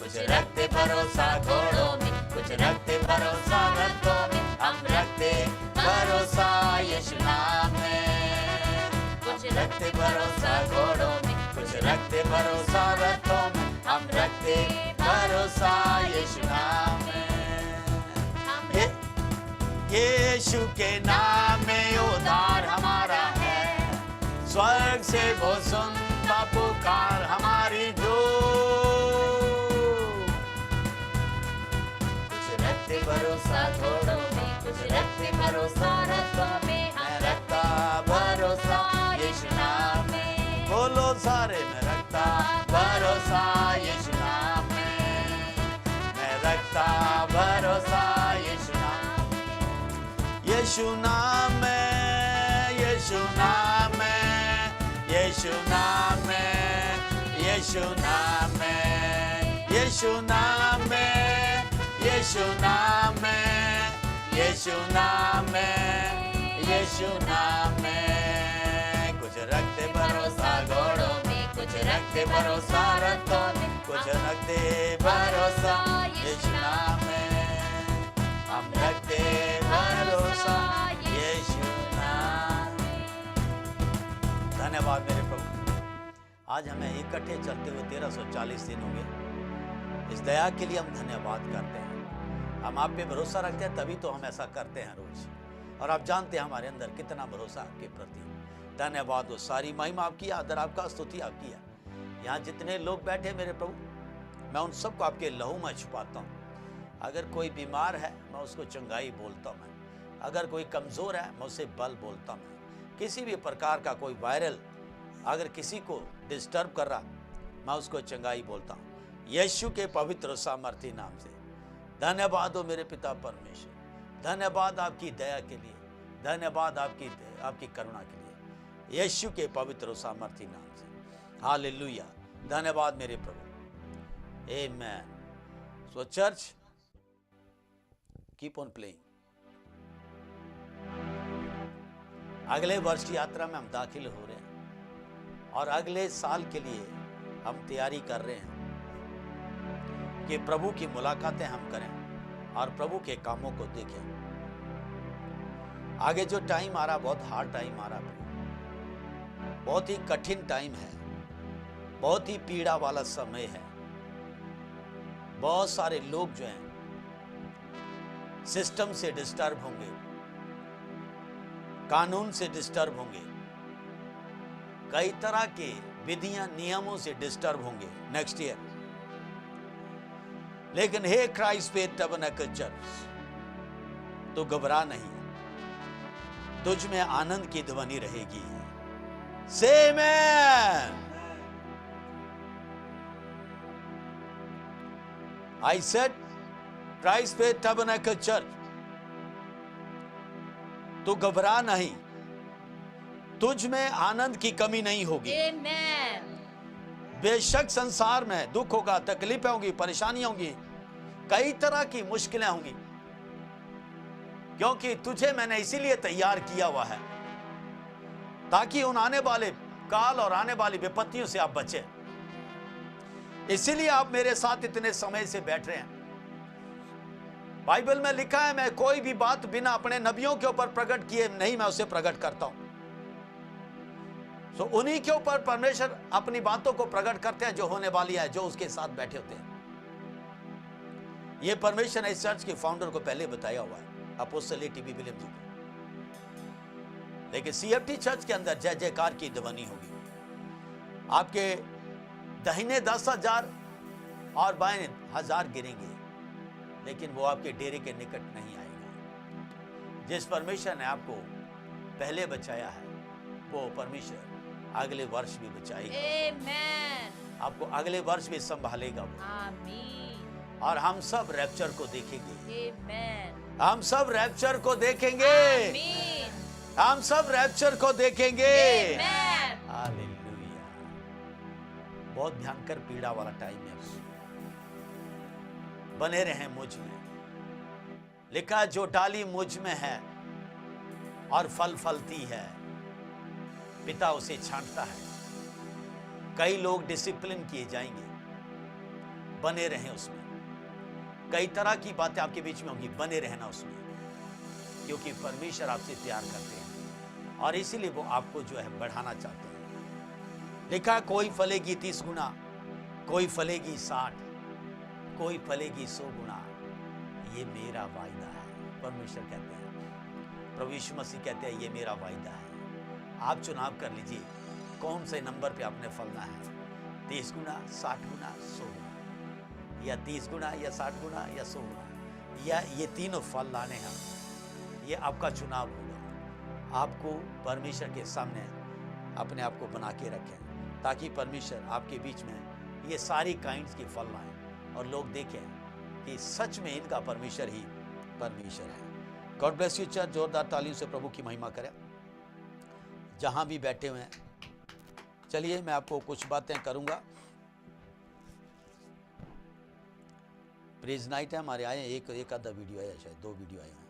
कुछ रखते भरोसा घोड़ों में, कुछ रखते भरोसा रथों में, हम रखते भरोसा यीशु नाम में। कुछ रखते भरोसा घोड़ों में, कुछ रखते भरोसा रथों में, हम रखते भरोसा यीशु नाम में। यीशु के नाम में उद्धार हमारा है, स्वर्ग से वो सुनता पुकार हमारी जो। कुछ रखते भरोसा घोड़ों में, कुछ रखते भरोसा रथों में, मैं रखता भरोसा यीशु नाम में। बोलो सारे, मैं रखता भरोसा यीशु नाम में, मैं रखता भरोसा यीशु नाम में। यीशु नाम में, यीशु नाम में, यीशु नाम में, यीशु नाम में, यीशु नाम में, यीशु नाम में, यीशु नाम में, यीशु नाम में। कुछ रखते भरोसा घोड़ों में, कुछ रखते भरोसा रथों में, कुछ रखते भरोसा यीशु नाम में, हम रखते भरोसा यीशु नाम में। धन्यवाद मेरे प्रभु, आज हमें इकट्ठे चलते हुए 1340 दिन हो गए। इस दया के लिए हम धन्यवाद करते हैं। हम आप पे भरोसा रखते हैं, तभी तो हम ऐसा करते हैं रोज। और आप जानते हैं हमारे अंदर कितना भरोसा आपके प्रति। धन्यवाद हो, सारी महिमा आपकी, आदर आपका, स्तुति आपकी है। यहाँ जितने लोग बैठे मेरे प्रभु, मैं उन सबको आपके लहू में छुपाता हूँ। अगर कोई बीमार है मैं उसको चंगाई बोलता हूँ, अगर कोई कमज़ोर है मैं उसे बल बोलता हूँ। किसी भी प्रकार का कोई वायरल अगर किसी को डिस्टर्ब कर रहा, मैं उसको चंगाई बोलता हूँ यीशु के पवित्र सामर्थी नाम से। धन्यवाद हो मेरे पिता परमेश्वर, धन्यवाद आपकी दया के लिए, धन्यवाद आपकी करुणा के लिए, यीशु के पवित्र और सामर्थी नाम से। हालेलुया, धन्यवाद मेरे प्रभु। आमेन। सो चर्च, कीप ऑन प्लेइंग। अगले वर्ष की यात्रा में हम दाखिल हो रहे हैं और अगले साल के लिए हम तैयारी कर रहे हैं कि प्रभु की मुलाकातें हम करें और प्रभु के कामों को देखें। आगे जो टाइम आ रहा, बहुत हार्ड टाइम आ रहा है, बहुत ही कठिन टाइम है, बहुत ही पीड़ा वाला समय है। बहुत सारे लोग जो हैं सिस्टम से डिस्टर्ब होंगे, कानून से डिस्टर्ब होंगे, कई तरह के विधियां नियमों से डिस्टर्ब होंगे नेक्स्ट ईयर। लेकिन हे क्राइस्ट फेथ टैबरनेकल चर्च, तो घबरा नहीं, तुझ में आनंद की ध्वनि रहेगी। से आमेन। I said, Christ Faith Tabernacle Church, तो घबरा नहीं, तुझ में आनंद की कमी नहीं होगी। Amen. बेशक संसार में दुख होगा, तकलीफें होंगी, परेशानियां होंगी, कई तरह की मुश्किलें होंगी, क्योंकि तुझे मैंने इसीलिए तैयार किया हुआ है ताकि उन आने वाले काल और आने वाली विपत्तियों से आप बचें। इसीलिए आप मेरे साथ इतने समय से बैठ रहे हैं। बाइबल में लिखा है, मैं कोई भी बात बिना अपने नबियों के ऊपर प्रकट किए नहीं, मैं उसे प्रकट करता हूं। तो उन्हीं के ऊपर परमेश्वर अपनी बातों को प्रकट करते हैं जो होने वाली है, जो उसके साथ बैठे होते हैं। यह परमेश्वर ने इस चर्च के फाउंडर को पहले बताया हुआ है, अपोस्टल टीबी विलियम जी को। लेकिन सीएफटी चर्च के अंदर जय जयकार की ध्वनि होगी। आपके दाहिने 10,000 और बाएं 1,000 गिरेंगे, लेकिन वो आपके डेरे के निकट नहीं आएगा। जिस परमेश्वर ने आपको पहले बचाया है, वो परमेश्वर अगले वर्ष भी बचाएगा। Amen. आपको अगले वर्ष भी संभालेगा वो। आमीन। और हम सब रैप्चर को देखेंगे। Amen. हम सब रैप्चर को देखेंगे। आमीन। हम सब रैप्चर को देखेंगे। Amen. हालेलुया। बहुत भयंकर पीड़ा वाला टाइम है। बने रहें मुझ में। लिखा, जो डाली मुझ में है और फल फलती है, पिता उसे छांटता है। कई लोग डिसिप्लिन किए जाएंगे, बने रहें उसमें। कई तरह की बातें आपके बीच में होंगी, बने रहना उसमें, क्योंकि परमेश्वर आपसे प्यार करते हैं और इसीलिए वो आपको जो है बढ़ाना चाहते हैं। लिखा, कोई फलेगी 30 गुना, कोई फलेगी 60, कोई फलेगी 100 गुना। ये मेरा वायदा है। परमेश्वर कहते हैं, प्रभु यीशु मसीह कहते हैं, ये मेरा वायदा है। आप चुनाव कर लीजिए कौन से नंबर पे आपने फलना है, 30 गुना, 60 गुना, 100 गुना, या 30 गुना या 60 गुना या 100 गुना, या ये तीनों फल लाने हैं। ये आपका चुनाव होगा। आपको परमेश्वर के सामने अपने आप को बना के रखें, ताकि परमेश्वर आपके बीच में ये सारी काइंड्स की फल लाएं और लोग देखें कि सच में इनका परमेश्वर ही परमेश्वर है। God bless you church. जोरदार तालियों से प्रभु की महिमा करें जहां भी बैठे हुए हैं। चलिए मैं आपको कुछ बातें करूंगा। प्रेज नाइट है, हमारे आए एक आधा वीडियो आया, शायद 2 वीडियो आए हैं।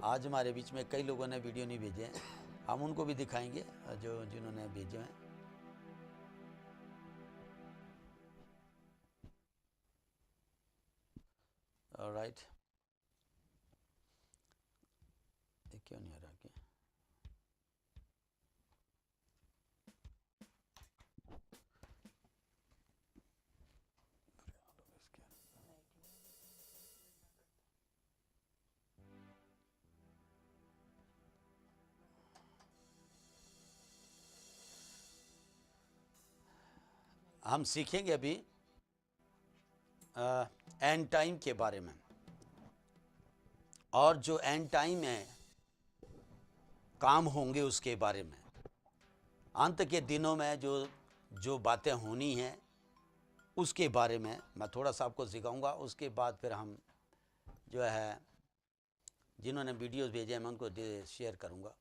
आज हमारे बीच में कई लोगों ने वीडियो नहीं भेजे हैं, हम उनको भी दिखाएंगे जो जिन्होंने भेजे हैं। ऑलराइट, क्यों नहीं आ रहा क्या? हम सीखेंगे अभी एंड टाइम के बारे में, और जो एंड टाइम में काम होंगे उसके बारे में। अंत के दिनों में जो बातें होनी हैं उसके बारे में मैं थोड़ा सा आपको सिखाऊंगा। उसके बाद फिर हम जो है जिन्होंने वीडियोस भेजे हैं मैं उनको शेयर करूंगा।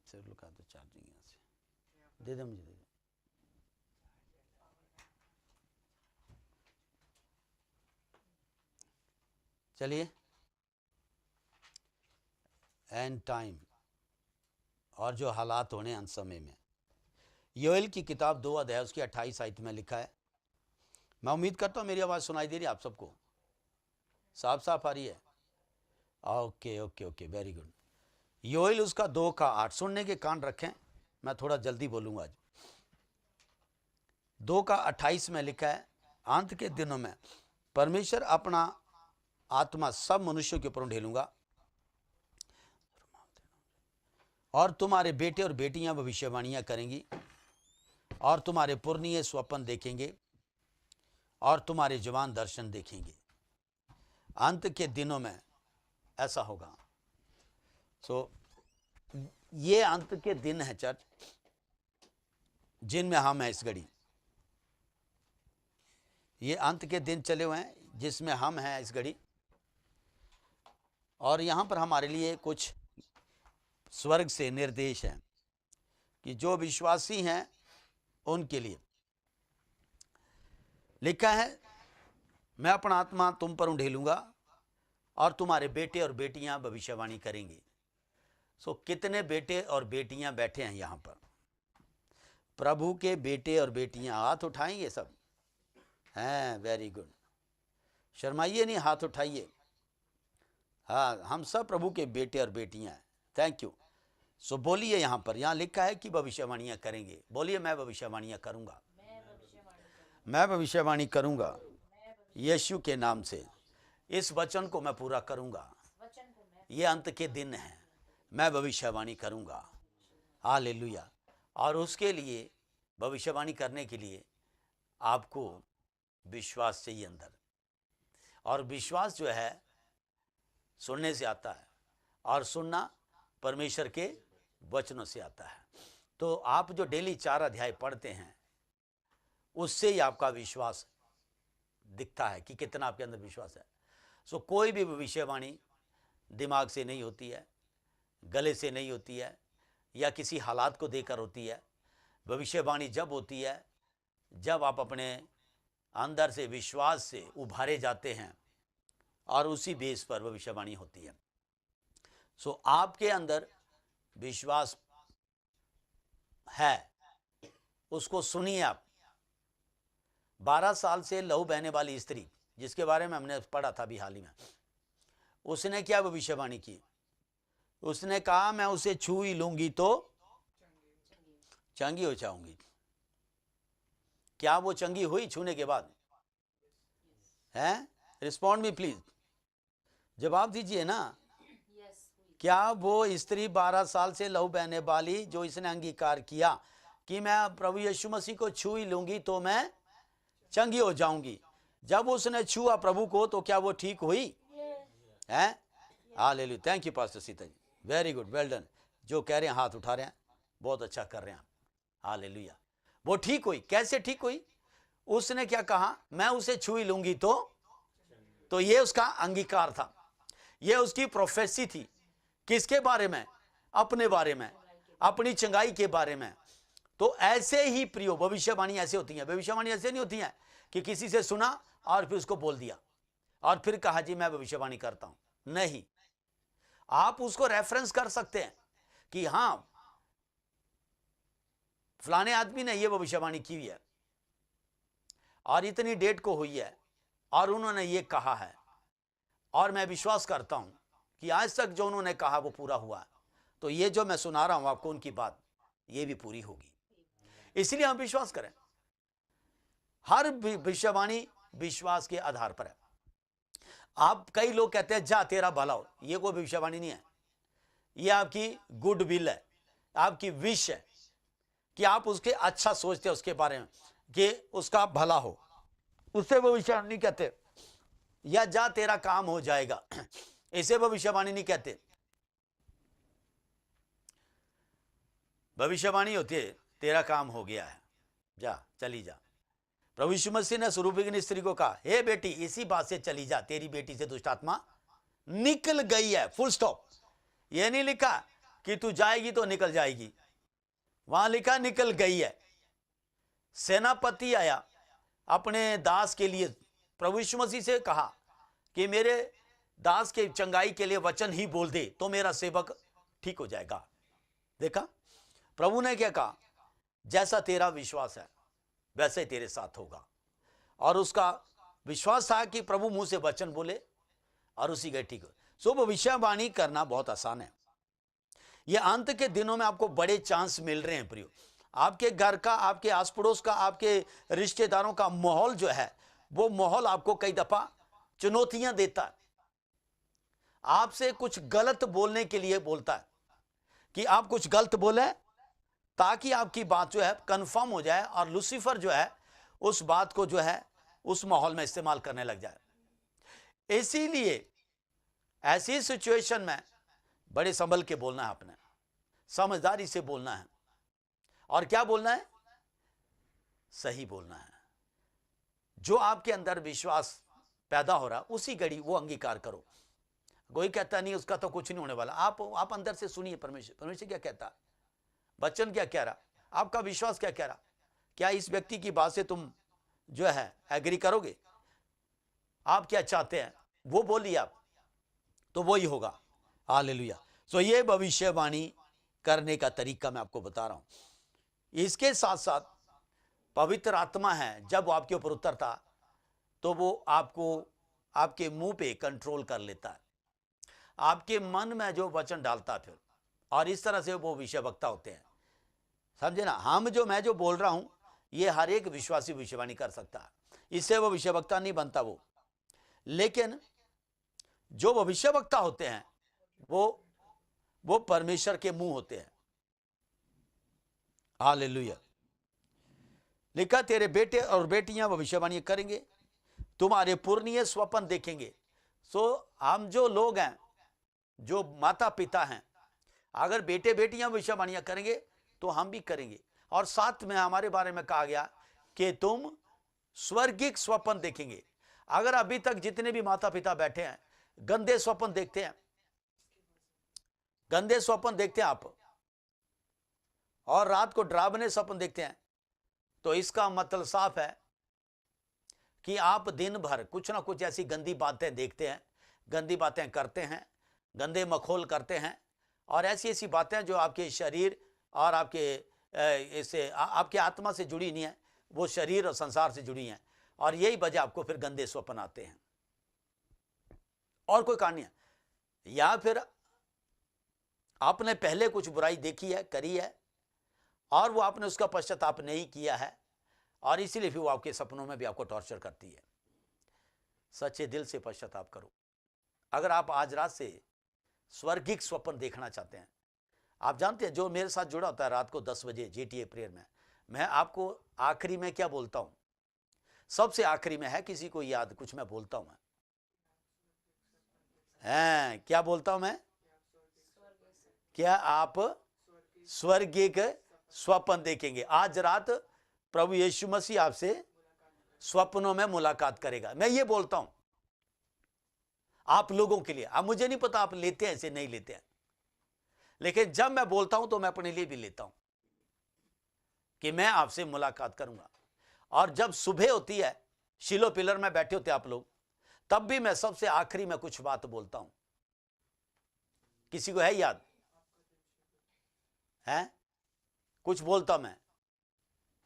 चलो का तो चार्जिंग यहाँ से दे दे, मुझे दे दे। चलिए, एंड टाइम और जो हालात होने अंत समय में, योएल की किताब 2 अध्याय उसकी 28 आयत में लिखा है। मैं उम्मीद करता हूँ मेरी आवाज़ सुनाई दे रही है आप सबको, साफ साफ आ रही है? Okay okay okay, very good. योएल उसका 2 का 8, सुनने के कान रखें, मैं थोड़ा जल्दी बोलूँगा आज। 2 का 28 में लिखा है, अंत के दिनों में परमेश्वर अपना आत्मा सब मनुष्यों के ऊपर ढेलूंगा और तुम्हारे बेटे और बेटियां भविष्यवाणियां करेंगी और तुम्हारे पुरनिये स्वप्न देखेंगे और तुम्हारे जवान दर्शन देखेंगे। अंत के दिनों में ऐसा होगा। ये अंत के दिन है चर्च, जिनमें हम हैं इस घड़ी। ये अंत के दिन चले हुए हैं जिसमें हम हैं इस घड़ी। और यहाँ पर हमारे लिए कुछ स्वर्ग से निर्देश हैं कि जो विश्वासी हैं उनके लिए लिखा है, मैं अपना आत्मा तुम पर ढेलूंगा और तुम्हारे बेटे और बेटियां भविष्यवाणी करेंगे। कितने बेटे और बेटियां बैठे हैं यहाँ पर? प्रभु के बेटे और बेटियां, हाथ उठाएंगे सब हैं? वेरी गुड, शर्माइए नहीं, हाथ उठाइए। हाँ, हम सब प्रभु के बेटे और बेटियां हैं। Thank you. बोलिए, यहाँ पर यहाँ लिखा है कि भविष्यवाणियां करेंगे। बोलिए, मैं भविष्यवाणियां करूंगा, मैं भविष्यवाणी करूंगा यीशु के नाम से। इस वचन को मैं पूरा करूंगा। ये अंत के दिन हैं, मैं भविष्यवाणी करूंगा। हालेलुया। और उसके लिए, भविष्यवाणी करने के लिए आपको विश्वास चाहिए अंदर, और विश्वास जो है सुनने से आता है और सुनना परमेश्वर के वचनों से आता है। तो आप जो डेली 4 अध्याय पढ़ते हैं उससे ही आपका विश्वास दिखता है कि कितना आपके अंदर विश्वास है। कोई भी भविष्यवाणी दिमाग से नहीं होती है, गले से नहीं होती है, या किसी हालात को देकर होती है। भविष्यवाणी जब होती है जब आप अपने अंदर से विश्वास से उभारे जाते हैं, और उसी बेस पर भविष्यवाणी होती है। आपके अंदर विश्वास है, उसको सुनिए आप। 12 साल से लहू बहने वाली स्त्री, जिसके बारे में हमने पढ़ा था अभी हाल ही में, उसने क्या भविष्यवाणी की? उसने कहा, मैं उसे छू ही लूंगी तो चंगी हो जाऊंगी। क्या वो चंगी हुई छूने के बाद? हैं? रिस्पॉन्ड मी प्लीज, जवाब दीजिए ना। क्या वो स्त्री 12 साल से लहू बहने वाली, जो इसने अंगीकार किया कि मैं प्रभु यीशु मसीह को छू ही लूंगी तो मैं चंगी हो जाऊंगी, जब उसने छुआ प्रभु को तो क्या वो ठीक हुई? हैं? Hallelujah. Thank you pastor Sita ji, very good, well done. जो कह रहे हैं हाथ उठा रहे हैं, बहुत अच्छा कर रहे हैं आप। हालेलुया। वो ठीक हुई। कैसे ठीक हुई? उसने क्या कहा? मैं उसे छू ही लूंगी तो ये उसका अंगीकार था, ये उसकी प्रोफेसी थी। किसके बारे में? अपने बारे में, अपनी चंगाई के बारे में। तो ऐसे ही प्रियो, भविष्यवाणी ऐसे होती है। भविष्यवाणी ऐसे नहीं होती है कि किसी से सुना और फिर उसको बोल दिया और फिर कहा जी मैं भविष्यवाणी करता हूं। नहीं, आप उसको रेफरेंस कर सकते हैं कि हां फलाने आदमी ने यह भविष्यवाणी की है और इतनी डेट को हुई है और उन्होंने ये कहा है, और मैं विश्वास करता हूं कि आज तक जो उन्होंने कहा वो पूरा हुआ। तो ये जो मैं सुना रहा हूं आपको, उनकी बात ये भी पूरी होगी। इसलिए हम विश्वास करें। हर भविष्यवाणी विश्वास के आधार पर है। आप, कई लोग कहते हैं जा तेरा भला हो, ये कोई भविष्यवाणी नहीं है। ये आपकी गुड विल है, आपकी विश है कि आप उसके अच्छा सोचते हैं उसके बारे में कि उसका भला हो। उससे भविष्यवाणी नहीं कहते। या जा तेरा काम हो जाएगा, इसे भविष्यवाणी नहीं कहते। भविष्यवाणी होती है तेरा काम हो गया है, जा चली जा। प्रभु यीशु मसीह ने स्वरूपिणी स्त्री को कहा, हे बेटी इसी बात से चली जा, तेरी बेटी से दुष्ट आत्मा निकल गई है। Full stop. यह नहीं लिखा कि तू जाएगी तो निकल जाएगी, वहां लिखा निकल गई है। सेनापति आया अपने दास के लिए, प्रभु यीशु मसीह से कहा कि मेरे दास के चंगाई के लिए वचन ही बोल दे तो मेरा सेवक ठीक हो जाएगा। देखा प्रभु ने क्या कहा, जैसा तेरा विश्वास है वैसे ही तेरे साथ होगा। और उसका विश्वास था कि प्रभु मुंह से वचन बोले और उसी के ठीक हो। सो भविष्यवाणी करना बहुत आसान है। ये अंत के दिनों में आपको बड़े चांस मिल रहे हैं प्रियो। आपके घर का, आपके आस पड़ोस का, आपके रिश्तेदारों का माहौल जो है, वो माहौल आपको कई दफा चुनौतियां देता है, आपसे कुछ गलत बोलने के लिए बोलता है कि आप कुछ गलत बोले ताकि आपकी बात जो है कंफर्म हो जाए और लूसीफर जो है उस बात को जो है उस माहौल में इस्तेमाल करने लग जाए। इसीलिए ऐसी सिचुएशन में बड़े संभल के बोलना है, आपने समझदारी से बोलना है। और क्या बोलना है? सही बोलना है। जो आपके अंदर विश्वास पैदा हो रहा उसी घड़ी वो अंगीकार करो। कोई कहता नहीं उसका तो कुछ नहीं होने वाला, आप अंदर से सुनिए परमेश्वर क्या कहता, वचन क्या कह रहा, आपका विश्वास क्या कह रहा। क्या इस व्यक्ति की बात से तुम जो है एग्री करोगे? आप क्या चाहते हैं वो बोलिए आप, तो वही होगा। हालेलुया। सो ये भविष्यवाणी करने का तरीका मैं आपको बता रहा हूं। इसके साथ साथ पवित्र आत्मा है, जब वो आपके ऊपर उतरता तो वो आपको आपके मुंह पे कंट्रोल कर लेता है, आपके मन में जो वचन डालता है फिर, और इस तरह से वो विषय वक्ता होते हैं। समझे ना? मैं जो बोल रहा हूं ये हर एक विश्वासी भविष्यवाणी कर सकता है, इससे वो विषय वक्ता नहीं बनता वो। लेकिन जो भविष्य वक्ता होते हैं वो परमेश्वर के मुंह होते हैं। हालेलुया। लिखा, तेरे बेटे और बेटियां भविष्यवाणी करेंगे, तुम्हारे पूर्णीय स्वप्न देखेंगे। सो हम जो लोग हैं, जो माता पिता हैं, अगर बेटे बेटियां भविष्यवाणियां करेंगे तो हम भी करेंगे। और साथ में हमारे बारे में कहा गया कि तुम स्वर्गिक स्वप्न देखेंगे। अगर अभी तक जितने भी माता पिता बैठे हैं गंदे स्वप्न देखते हैं, गंदे स्वप्न देखते हैं आप, और रात को डरावने स्वप्न देखते हैं, तो इसका मतलब साफ है कि आप दिन भर कुछ ना कुछ ऐसी गंदी बातें देखते हैं, गंदी बातें करते हैं, गंदे मखौल करते हैं, और ऐसी ऐसी बातें जो आपके शरीर और आपके आत्मा से जुड़ी नहीं है, वो शरीर और संसार से जुड़ी हैं। और यही वजह आपको फिर गंदे स्वप्न आते हैं, और कोई कारण नहीं है। या फिर आपने पहले कुछ बुराई देखी है, करी है, और वो आपने उसका पश्चाताप नहीं किया है, और इसीलिए फिर वो आपके सपनों में भी आपको टॉर्चर करती है। सच्चे दिल से पश्चाताप करो। अगर आप आज रात से स्वर्गिक स्वप्न देखना चाहते हैं, आप जानते हैं जो मेरे साथ जुड़ा होता है रात को 10 बजे जीटीए प्रेयर में, मैं आपको आखिरी में क्या बोलता हूं, सबसे आखिरी में है, किसी को याद कुछ मैं बोलता हूं, मैं क्या बोलता हूं मैं? क्या आप स्वर्गिक स्वप्न देखेंगे? आज रात प्रभु यीशु मसीह आपसे स्वप्नों में मुलाकात करेगा। मैं ये बोलता हूं आप लोगों के लिए। अब मुझे नहीं पता आप लेते हैं ऐसे नहीं लेते हैं, लेकिन जब मैं बोलता हूं तो मैं अपने लिए भी लेता हूं कि मैं आपसे मुलाकात करूंगा। और जब सुबह होती है, शिलो पिलर में बैठे होते आप लोग, तब भी मैं सबसे आखिरी में कुछ बात बोलता हूं। किसी को है याद? है कुछ बोलता मैं,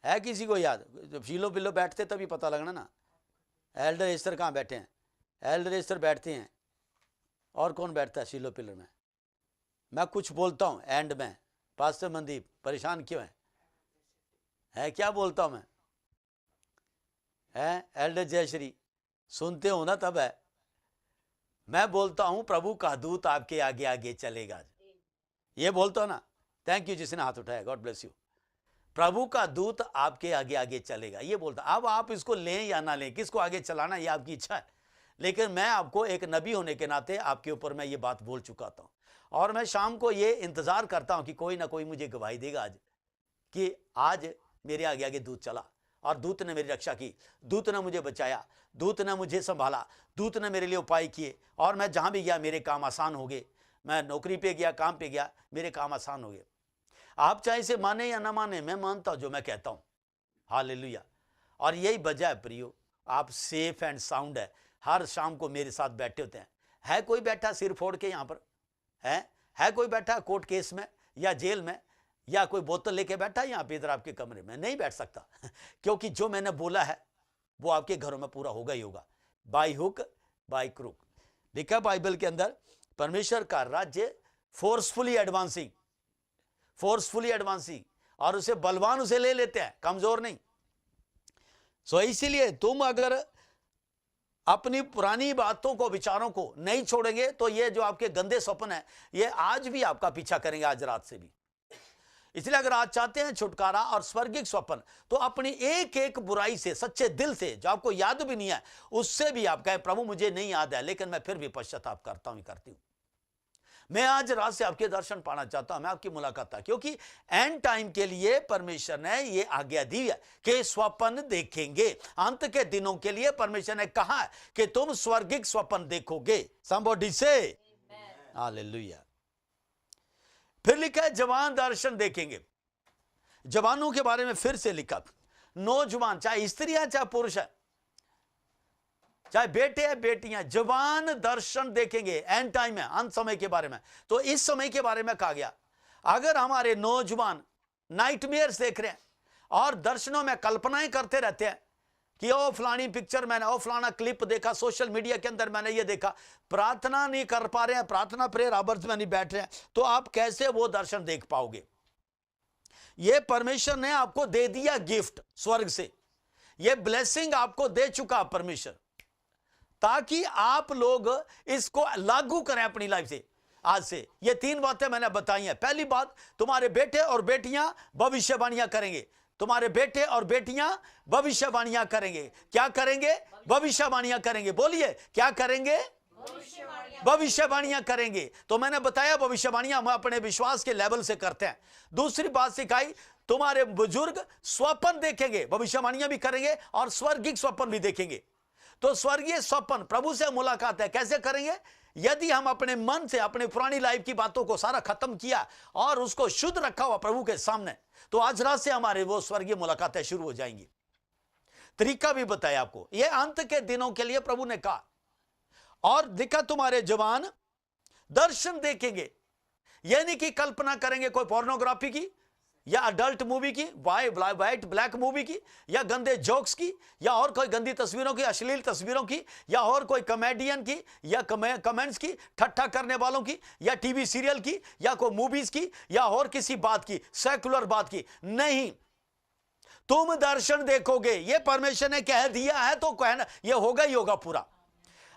है किसी को याद? जब शिलो पिलो बैठते तभी पता लगना ना। एल्डर एस्टर कहां बैठे हैं? एल्डर एस्टर बैठते हैं, और कौन बैठता है शिलो पिलर में? मैं कुछ बोलता हूं एंड में। पास्टर मनदीप परेशान क्यों है क्या बोलता हूं मैं? है एल्डर जयश्री सुनते हो ना? तब है मैं बोलता हूं प्रभु का दूत आपके आगे आगे चलेगा, ये बोलता हूं ना। थैंक यू जिसने हाथ उठाया, गॉड ब्लेस यू। प्रभु का दूत आपके आगे आगे चलेगा, ये बोलता। अब आप इसको लें या ना लें, किसको आगे चलाना ये आपकी इच्छा है, लेकिन मैं आपको एक नबी होने के नाते आपके ऊपर मैं ये बात बोल चुका था, और मैं शाम को ये इंतजार करता हूं कि कोई ना कोई मुझे गवाही देगा आज कि आज मेरे आगे आगे दूत चला, और दूत ने मेरी रक्षा की, दूत ने मुझे बचाया, दूत ने मुझे संभाला, दूत ने मेरे लिए उपाय किए, और मैं जहां भी गया मेरे काम आसान हो गए। मैं नौकरी पे गया, काम पे गया, मेरे काम आसान हो गए। आप चाहे इसे माने या ना माने, मैं मानता हूं जो मैं कहता हूं। हालेलुया। और यही वजह है प्रियो, आप सेफ एंड साउंड है। हर शाम को मेरे साथ बैठे होते हैं। है कोई बैठा सिर फोड़ के यहां पर? है कोई बैठा कोर्ट केस में या जेल में, या कोई बोतल लेके बैठा है यहाँ पे इधर आपके कमरे में? नहीं बैठ सकता क्योंकि जो मैंने बोला है वो आपके घरों में पूरा होगा ही होगा, बाय हुक बाय क्रूक। लिखा बाइबल के अंदर, परमेश्वर का राज्य फोर्सफुली एडवांसिंग, और उसे बलवान उसे ले लेते हैं, कमजोर नहीं। सो इसीलिए तुम अगर अपनी पुरानी बातों को, विचारों को नहीं छोड़ेंगे तो ये जो आपके गंदे स्वप्न है ये आज भी आपका पीछा करेंगे, आज रात से भी। इसलिए अगर आज चाहते हैं छुटकारा और स्वर्गिक स्वप्न, तो अपनी एक एक बुराई से, सच्चे दिल से, जो आपको याद भी नहीं है, उससे भी आप कहें प्रभु मुझे नहीं याद है लेकिन मैं फिर भी पश्चाताप करता हूं, करती हूं। मैं आज रात से आपके दर्शन पाना चाहता हूं, मैं आपकी मुलाकात है, क्योंकि एंड टाइम के लिए परमेश्वर ने ये आज्ञा दी है कि स्वप्न देखेंगे। अंत के दिनों के लिए परमेश्वर ने कहा है कि तुम स्वर्गिक स्वप्न देखोगे। समबॉडी से हालेलुया। फिर लिखा है जवान दर्शन देखेंगे। जवानों के बारे में फिर से लिखा, नौजवान, चाहे स्त्री है चाहे पुरुष है, चाहे बेटे हैं बेटियां, जवान दर्शन देखेंगे। एंड टाइम है, अंत समय के बारे में। तो इस समय के बारे में कहा गया, अगर हमारे नौजवान नाइटमेयर्स देख रहे हैं और दर्शनों में कल्पनाएं करते रहते हैं कि ओ फलानी पिक्चर मैंने, ओ फलाना क्लिप देखा सोशल मीडिया के अंदर, मैंने ये देखा, प्रार्थना नहीं कर पा रहे हैं, प्रार्थना प्रेयर आवर्स में नहीं बैठ रहे हैं, तो आप कैसे वो दर्शन देख पाओगे? ये परमेश्वर ने आपको दे दिया गिफ्ट स्वर्ग से, ये ब्लेसिंग आपको दे चुका परमेश्वर, ताकि आप लोग इसको लागू करें अपनी लाइफ से। आज से ये 3 बातें मैंने बताई हैं। पहली बात, तुम्हारे बेटे और बेटियां भविष्यवाणियां करेंगे। तुम्हारे बेटे और बेटियां भविष्यवाणियां करेंगे। क्या करेंगे? भविष्यवाणियां करेंगे। बोलिए, क्या करेंगे? भविष्यवाणियां करेंगे। तो मैंने बताया भविष्यवाणियां हम अपने विश्वास के लेवल से करते हैं। दूसरी बात सिखाई, तुम्हारे बुजुर्ग स्वप्न देखेंगे, भविष्यवाणियां भी करेंगे और स्वर्गिक स्वप्न भी देखेंगे। तो स्वर्गीय स्वप्न, प्रभु से मुलाकात है, कैसे करेंगे? यदि हम अपने मन से अपनी पुरानी लाइफ की बातों को सारा खत्म किया और उसको शुद्ध रखा हुआ प्रभु के सामने, तो आज रात से हमारे वो स्वर्गीय मुलाकातें शुरू हो जाएंगी। तरीका भी बताया आपको, ये अंत के दिनों के लिए प्रभु ने कहा। और दिखा तुम्हारे जवान दर्शन देखेंगे, यानी कि कल्पना करेंगे कोई पोर्नोग्राफी की, या अडल्ट मूवी की, वाइट ब्लैक मूवी की, या गंदे जोक्स की, या और कोई गंदी तस्वीरों की, अश्लील तस्वीरों की, या और कोई कॉमेडियन की, या कमेंट्स की, ठट्ठा करने वालों की, या टीवी सीरियल की, या कोई मूवीज की, या और किसी बात की, सेकुलर बात की नहीं। तुम दर्शन देखोगे, ये परमेश्वर ने कह दिया है तो कहना ये होगा ही होगा पूरा।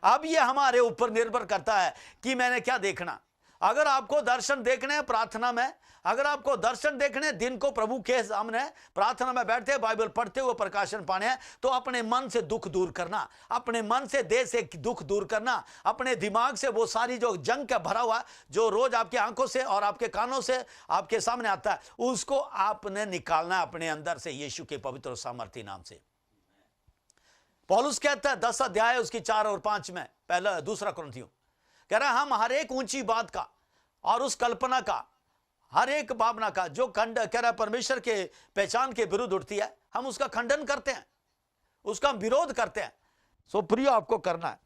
अब ये हमारे ऊपर निर्भर करता है कि मैंने क्या देखना। अगर आपको दर्शन देखने हैं प्रार्थना में, अगर आपको दर्शन देखने दिन को प्रभु के सामने प्रार्थना में बैठते बाइबल पढ़ते हुए प्रकाशन पाने हैं, तो अपने मन से दुख दूर करना, अपने मन से देह से दुख दूर करना, अपने दिमाग से वो सारी जो जंग का भरा हुआ जो रोज आपकी आंखों से और आपके कानों से आपके सामने आता है, उसको आपने निकालना अपने अंदर से यीशु के पवित्र और सामर्थी नाम से। पौलुस कहता है 10 अध्याय उसकी 4 और 5 में, पहला दूसरा कुरिन्थियों, कह रहा है हम हर एक ऊंची बात का और उस कल्पना का, हर एक भावना का जो खंड कह रहा है परमेश्वर के पहचान के विरुद्ध उठती है, हम उसका खंडन करते हैं, उसका विरोध करते हैं। सो प्रिय आपको करना है।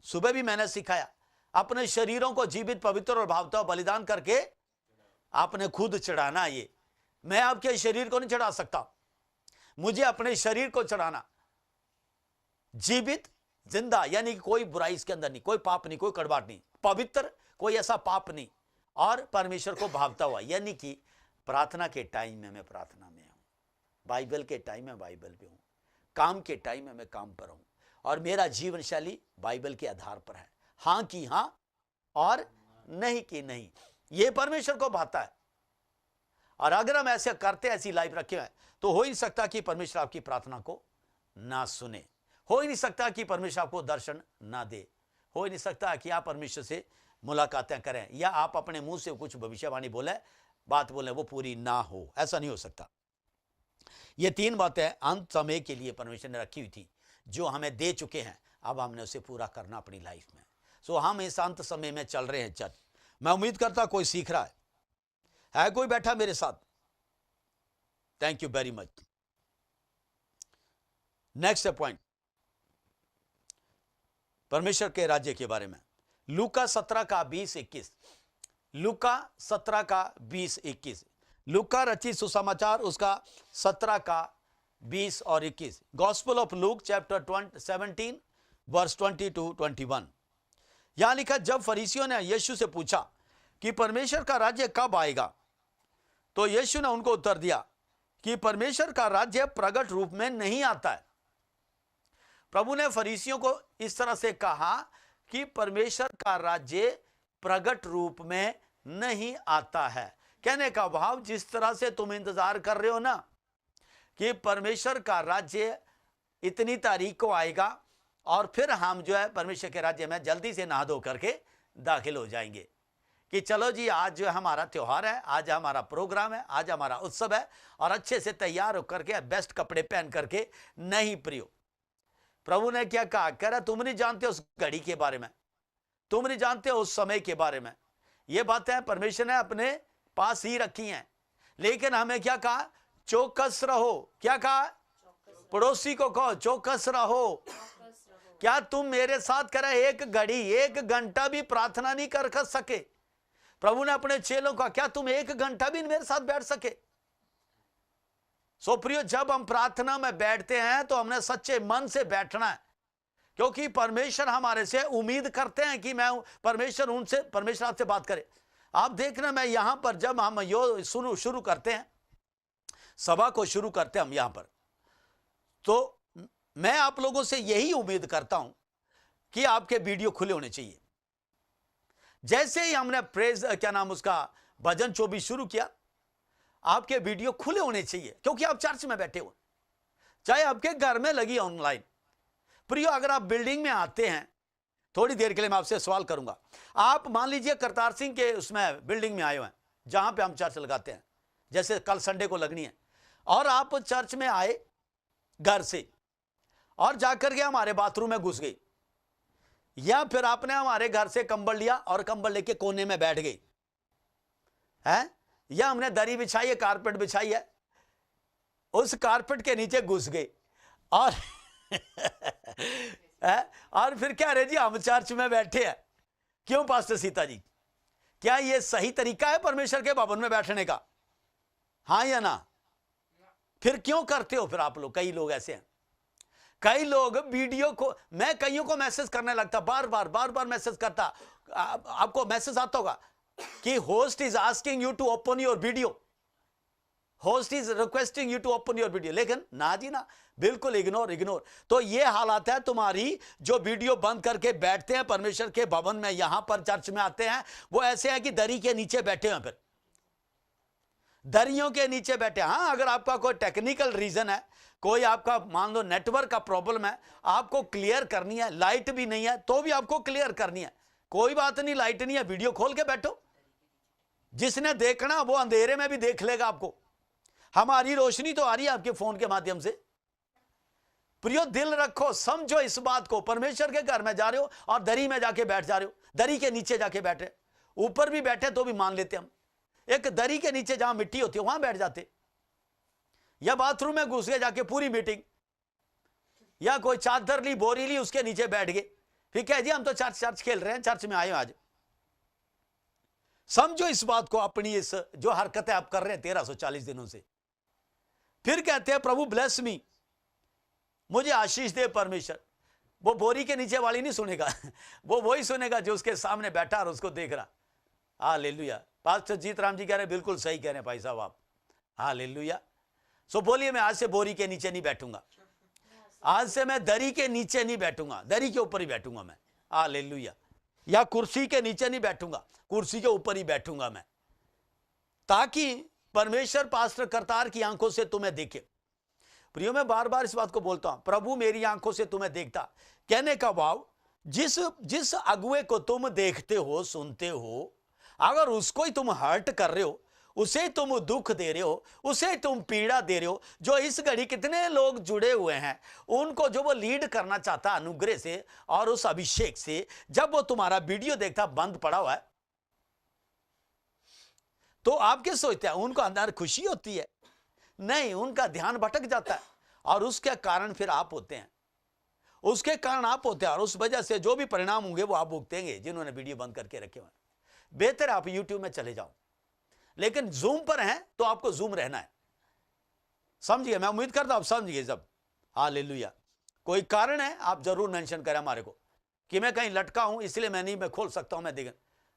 सुबह भी मैंने सिखाया, अपने शरीरों को जीवित पवित्र और भावता बलिदान करके आपने खुद चढ़ाना। ये मैं आपके शरीर को नहीं चढ़ा सकता, मुझे अपने शरीर को चढ़ाना जीवित जिंदा, यानी कि कोई बुराई इसके अंदर नहीं, कोई पाप नहीं, कोई कड़वाहट नहीं, पवित्र, कोई ऐसा पाप नहीं, और परमेश्वर को भावता हुआ। यानी कि प्रार्थना के टाइम में मैं प्रार्थना में हूं, बाइबल के टाइम में बाइबल पे हूं, काम के टाइम में मैं काम पर हूं, और मेरा जीवन शैली बाइबल के आधार पर है। हां की हां और नहीं की नहीं, यह परमेश्वर को भाता है। और अगर हम ऐसे करते, ऐसी लाइफ रखे हैं, तो हो ही नहीं सकता कि परमेश्वर आपकी प्रार्थना को ना सुने, हो ही नहीं सकता कि परमेश्वर आपको दर्शन ना दे, हो ही नहीं सकता कि आप परमेश्वर से मुलाकातें करें, या आप अपने मुंह से कुछ भविष्यवाणी बोले, बात बोले, वो पूरी ना हो। ऐसा नहीं हो सकता। ये 3 बातें अंत समय के लिए परमेश्वर ने रखी हुई थी, जो हमें दे चुके हैं, अब हमने उसे पूरा करना अपनी लाइफ में। सो हम इस अंत समय में चल रहे हैं चर्च। मैं उम्मीद करता कोई सीख रहा है कोई बैठा मेरे साथ? Thank you very much. Next point, परमेश्वर के राज्य के बारे में। लूका 17 का 20-21, लूका 17 का 20-21, लूका रचित सुसमाचार उसका 17 का 20 और 21, gospel of Luke chapter 17 verse 20-21। यहां लिखा, जब फरीसियों ने यीशु से पूछा कि परमेश्वर का राज्य कब आएगा, तो यीशु ने उनको उत्तर दिया कि परमेश्वर का राज्य प्रकट रूप में नहीं आता है। प्रभु ने फरीसियों को इस तरह से कहा कि परमेश्वर का राज्य प्रकट रूप में नहीं आता है। कहने का भाव, जिस तरह से तुम इंतजार कर रहे हो ना कि परमेश्वर का राज्य इतनी तारीख को आएगा और फिर हम जो है परमेश्वर के राज्य में जल्दी से नहा धो करके दाखिल हो जाएंगे, कि चलो जी आज जो हमारा त्योहार है, आज हमारा प्रोग्राम है, आज हमारा उत्सव है, और अच्छे से तैयार होकर के बेस्ट कपड़े पहन करके। नहीं प्रियो, प्रभु ने क्या कहा? कह रहा तुम नहीं जानते उस घड़ी के बारे में, तुम नहीं जानते उस समय के बारे में। ये बातें परमेश्वर ने अपने पास ही रखी हैं, लेकिन हमें क्या कहा? चौकस रहो। क्या कहा? पड़ोसी को कहो चौकस रहो। क्या तुम मेरे साथ कह रहे एक घड़ी, एक घंटा भी प्रार्थना नहीं कर सके? प्रभु ने अपने चेलों का, क्या तुम एक घंटा भी मेरे साथ बैठ सके? सो प्रियो, जब हम प्रार्थना में बैठते हैं तो हमने सच्चे मन से बैठना है, क्योंकि परमेश्वर हमारे से उम्मीद करते हैं कि मैं परमेश्वर आपसे बात करे। आप देखना, मैं यहां पर जब हम यो शुरू करते हैं, सभा को शुरू करते हैं हम यहां पर, तो मैं आप लोगों से यही उम्मीद करता हूं कि आपके वीडियो खुले होने चाहिए। जैसे ही हमने प्रेज भजन 24 शुरू किया, आपके वीडियो खुले होने चाहिए, क्योंकि आप चर्च में बैठे हो, चाहे आपके घर में लगी ऑनलाइन। प्रियो, अगर आप बिल्डिंग में आते हैं, थोड़ी देर के लिए मैं आपसे सवाल करूंगा। आप मान लीजिए करतार सिंह के उसमें बिल्डिंग में आए हुए हैं, जहां पे हम चर्च लगाते हैं, जैसे कल संडे को लगनी है, और आप चर्च में आए घर से और जाकर के हमारे बाथरूम में घुस गई, या फिर आपने हमारे घर से कंबल लिया और कंबल लेके कोने में बैठ गई है, या हमने दरी बिछाई है, कारपेट बिछाई है, उस कारपेट के नीचे घुस गए और और फिर क्या रहे जी हम चर्च में बैठे हैं। क्यों पास्टर सीता जी, क्या यह सही तरीका है परमेश्वर के भवन में बैठने का? हाँ या ना? फिर क्यों करते हो फिर आप लोग? कई लोग ऐसे हैं, कई लोग वीडियो को, मैं कईयों को मैसेज करने लगता, बार बार मैसेज करता। आपको मैसेज आता होगा कि host is asking you to open your video, host is requesting you to open your video, लेकिन ना जी ना, बिल्कुल इग्नोर। तो ये हालात है तुम्हारी, जो वीडियो बंद करके बैठते हैं परमेश्वर के भवन में, यहां पर चर्च में आते हैं, वो ऐसे है कि दरी के नीचे बैठे हैं, फिर दरियों के नीचे बैठे। हाँ, अगर आपका कोई टेक्निकल रीजन है, कोई आपका मान लो नेटवर्क का प्रॉब्लम है, आपको क्लियर करनी है, लाइट भी नहीं है तो भी आपको क्लियर करनी है, कोई बात नहीं, लाइट नहीं है, वीडियो खोल के बैठो। जिसने देखना वो अंधेरे में भी देख लेगा आपको। हमारी रोशनी तो आ रही है आपके फोन के माध्यम से। प्रियो, दिल रखो, समझो इस बात को, परमेश्वर के घर में जा रहे हो और दरी में जाके बैठ जा रहे हो, दरी के नीचे जाके बैठे, ऊपर भी बैठे तो भी मान लेते हम, एक दरी के नीचे जहां मिट्टी होती है वहां बैठ जाते, या बाथरूम में घुस गए जाके पूरी मीटिंग, या कोई चादर ली, बोरी ली, उसके नीचे बैठ गए, फिर कह दिया हम तो चर्च खेल रहे हैं, चर्च में आए हो आज। समझो इस बात को, अपनी इस जो हरकतें आप कर रहे हैं 1340 दिनों से। फिर कहते हैं प्रभु ब्लेस मी, मुझे आशीष दे परमेश्वर। वो बोरी के नीचे वाली नहीं सुनेगा वो वही सुनेगा जो उसके सामने बैठा और उसको देख रहा। हालेलुया। पास्टर जीत राम जी कह रहे बिल्कुल सही कह रहे हैं भाई साहब आप। हालेलुया। सो बोलिए, मैं आज से बोरी के नीचे नहीं बैठूंगा, आज से मैं दरी के नीचे नहीं बैठूंगा, दरी के ऊपर ही बैठूंगा मैं। हालेलुया। या कुर्सी के नीचे नहीं बैठूंगा, कुर्सी के ऊपर ही बैठूंगा मैं, ताकि परमेश्वर पास्टर करतार की आंखों से तुम्हें देखे। प्रियो, मैं बार बार इस बात को बोलता हूं, प्रभु मेरी आंखों से तुम्हें देखता। कहने का भाव, जिस अगुए को तुम देखते हो, सुनते हो, अगर उसको ही तुम हर्ट कर रहे हो, उसे तुम दुख दे रहे हो, उसे तुम पीड़ा दे रहे हो। जो इस घड़ी कितने लोग जुड़े हुए हैं, उनको जो वो लीड करना चाहता अनुग्रह से और उस अभिषेक से, जब वो तुम्हारा वीडियो देखता बंद पड़ा हुआ है, तो आप क्या सोचते हैं उनको अंदर खुशी होती है? नहीं, उनका ध्यान भटक जाता है और उसके कारण फिर आप होते हैं, उसके कारण आप होते हैं और उस वजह से जो भी परिणाम होंगे वो आप भुगतेंगे, जिन्होंने वीडियो बंद करके रखे हुए हैं। बेहतर आप यूट्यूब में चले जाओ, लेकिन जूम पर हैं तो आपको जूम रहना है। समझिए, मैं उम्मीद करता हूं आप समझिए। जब हालेलुया, कोई कारण है आप जरूर मेंशन करें हमारे को कि मैं कहीं लटका हूं इसलिए मैं खोल सकता हूं, मैं देख,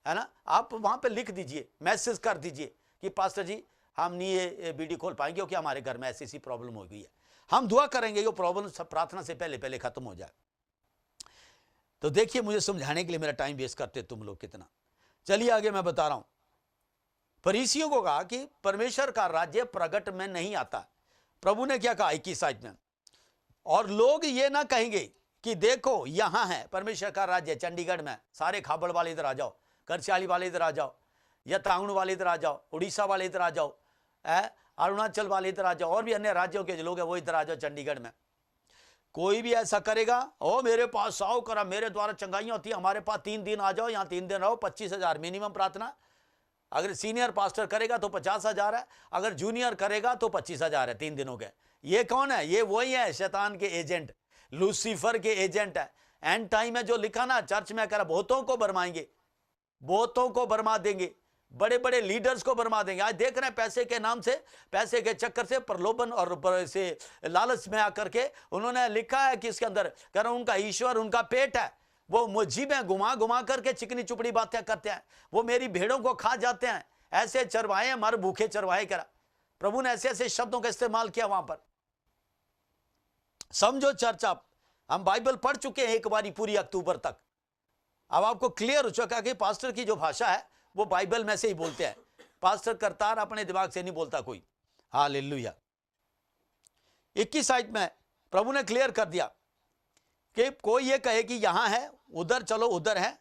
है ना, आप वहां पे लिख दीजिए, मैसेज कर दीजिए कि पास्टर जी हम नहीं ये वीडियो खोल पाएंगे क्योंकि हमारे घर में ऐसी प्रॉब्लम हो गई है। हम दुआ करेंगे ये प्रॉब्लम सब प्रार्थना से पहले पहले खत्म हो जाए। तो देखिए, मुझे समझाने के लिए मेरा टाइम वेस्ट करते तुम लोग कितना। चलिए आगे मैं बता रहा हूं। फरीसियों को कहा कि परमेश्वर का राज्य प्रगट में नहीं आता। प्रभु ने क्या कहा 21 आयत में, और लोग ये ना कहेंगे कि देखो यहां है परमेश्वर का राज्य चंडीगढ़ में, सारे खाबड़ वाले इधर आ जाओ, करसियाली वाले इधर आ जाओ, या तांगड़ वाले इधर आ जाओ, उड़ीसा वाले इधर आ जाओ, अरुणाचल वाले इधर आ जाओ, और भी अन्य राज्यों के जो लोग हैं वो इधर आ जाओ चंडीगढ़ में। कोई भी ऐसा करेगा, ओ मेरे पास आओ करा, मेरे द्वारा चंगाइयां होती है, हमारे पास 3 दिन आ जाओ, यहाँ 3 दिन रहो, 25,000 मिनिमम प्रार्थना। अगर सीनियर पास्टर करेगा तो 50,000 है, अगर जूनियर करेगा तो 25,000 है 3 दिनों के। ये कौन है? ये वही है, शैतान के एजेंट, लूसीफर के एजेंट है। एंड टाइम में जो लिखा ना चर्च में करा, बहुतों को बरमाएंगे, बहुतों को बरमा देंगे, बड़े बड़े लीडर्स को बरमा देंगे। आज देख रहे हैं पैसे के नाम से, पैसे के चक्कर से, प्रलोभन और से लालच में आकर के उन्होंने लिखा है कि इसके अंदर कह रहा उनका ईश्वर उनका पेट है, वो मुझी में घुमा घुमा करके चिकनी चुपड़ी बातें करते हैं, वो मेरी भेड़ों को खा जाते हैं, ऐसे चरवाए मर भूखे चरवाए करा। प्रभु ने ऐसे ऐसे शब्दों का इस्तेमाल किया वहां पर। समझो चर्च, आप हम बाइबल पढ़ चुके हैं एक बारी पूरी अक्टूबर तक। अब आपको क्लियर हो चुका कि पास्टर की जो भाषा है वो बाइबल में से ही बोलते हैं। पास्टर करतार अपने दिमाग से नहीं बोलता कोई। हालेलुया। 21 आयत में प्रभु ने क्लियर कर दिया कि कोई ये कहे कि यहां है, उधर चलो उधर है,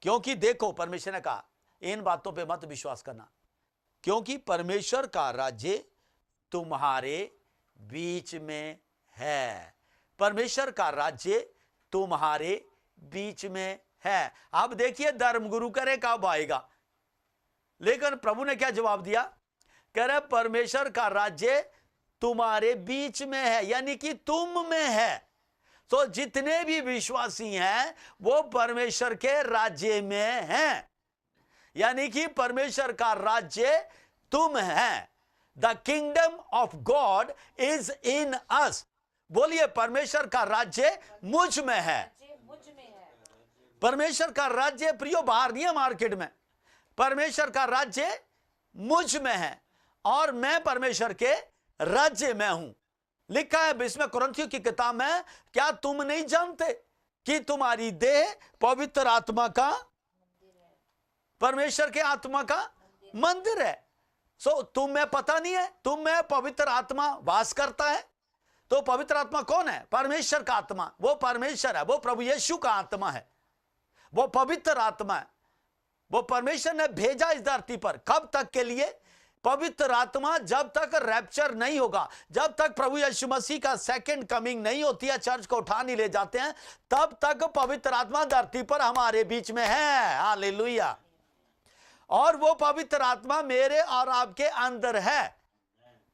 क्योंकि देखो परमेश्वर ने कहा इन बातों पे मत विश्वास करना, क्योंकि परमेश्वर का राज्य तुम्हारे बीच में है। परमेश्वर का राज्य तुम्हारे बीच में है। अब देखिए धर्मगुरु करे कब आएगा, लेकिन प्रभु ने क्या जवाब दिया? कह रहे परमेश्वर का राज्य तुम्हारे बीच में है, यानी कि तुम में है। तो जितने भी विश्वासी हैं वो परमेश्वर के राज्य में हैं, यानी कि परमेश्वर का राज्य तुम है। The kingdom of God is in us. बोलिए परमेश्वर का राज्य मुझ में है। परमेश्वर का राज्य प्रियो बाहर नहीं है मार्केट में, परमेश्वर का राज्य मुझ में है और मैं परमेश्वर के राज्य में हूं। लिखा है 20वें कुरिन्थियों की किताब में, क्या तुम नहीं जानते कि तुम्हारी देह पवित्र आत्मा का, परमेश्वर के आत्मा का मंदिर है। सो तुम में पता नहीं है, तुम में पवित्र आत्मा वास करता है। तो पवित्र आत्मा कौन है? परमेश्वर का आत्मा। वो परमेश्वर है, वो प्रभु यीशु का आत्मा है, वो पवित्र आत्मा है। वो परमेश्वर ने भेजा इस धरती पर कब तक के लिए? पवित्र आत्मा जब तक रैप्चर नहीं होगा, जब तक प्रभु यीशु मसीह का सेकंड कमिंग नहीं होती है, चर्च को उठा नहीं ले जाते हैं, तब तक पवित्र आत्मा धरती पर हमारे बीच में है। हालेलुया। और वो पवित्र आत्मा मेरे और आपके अंदर है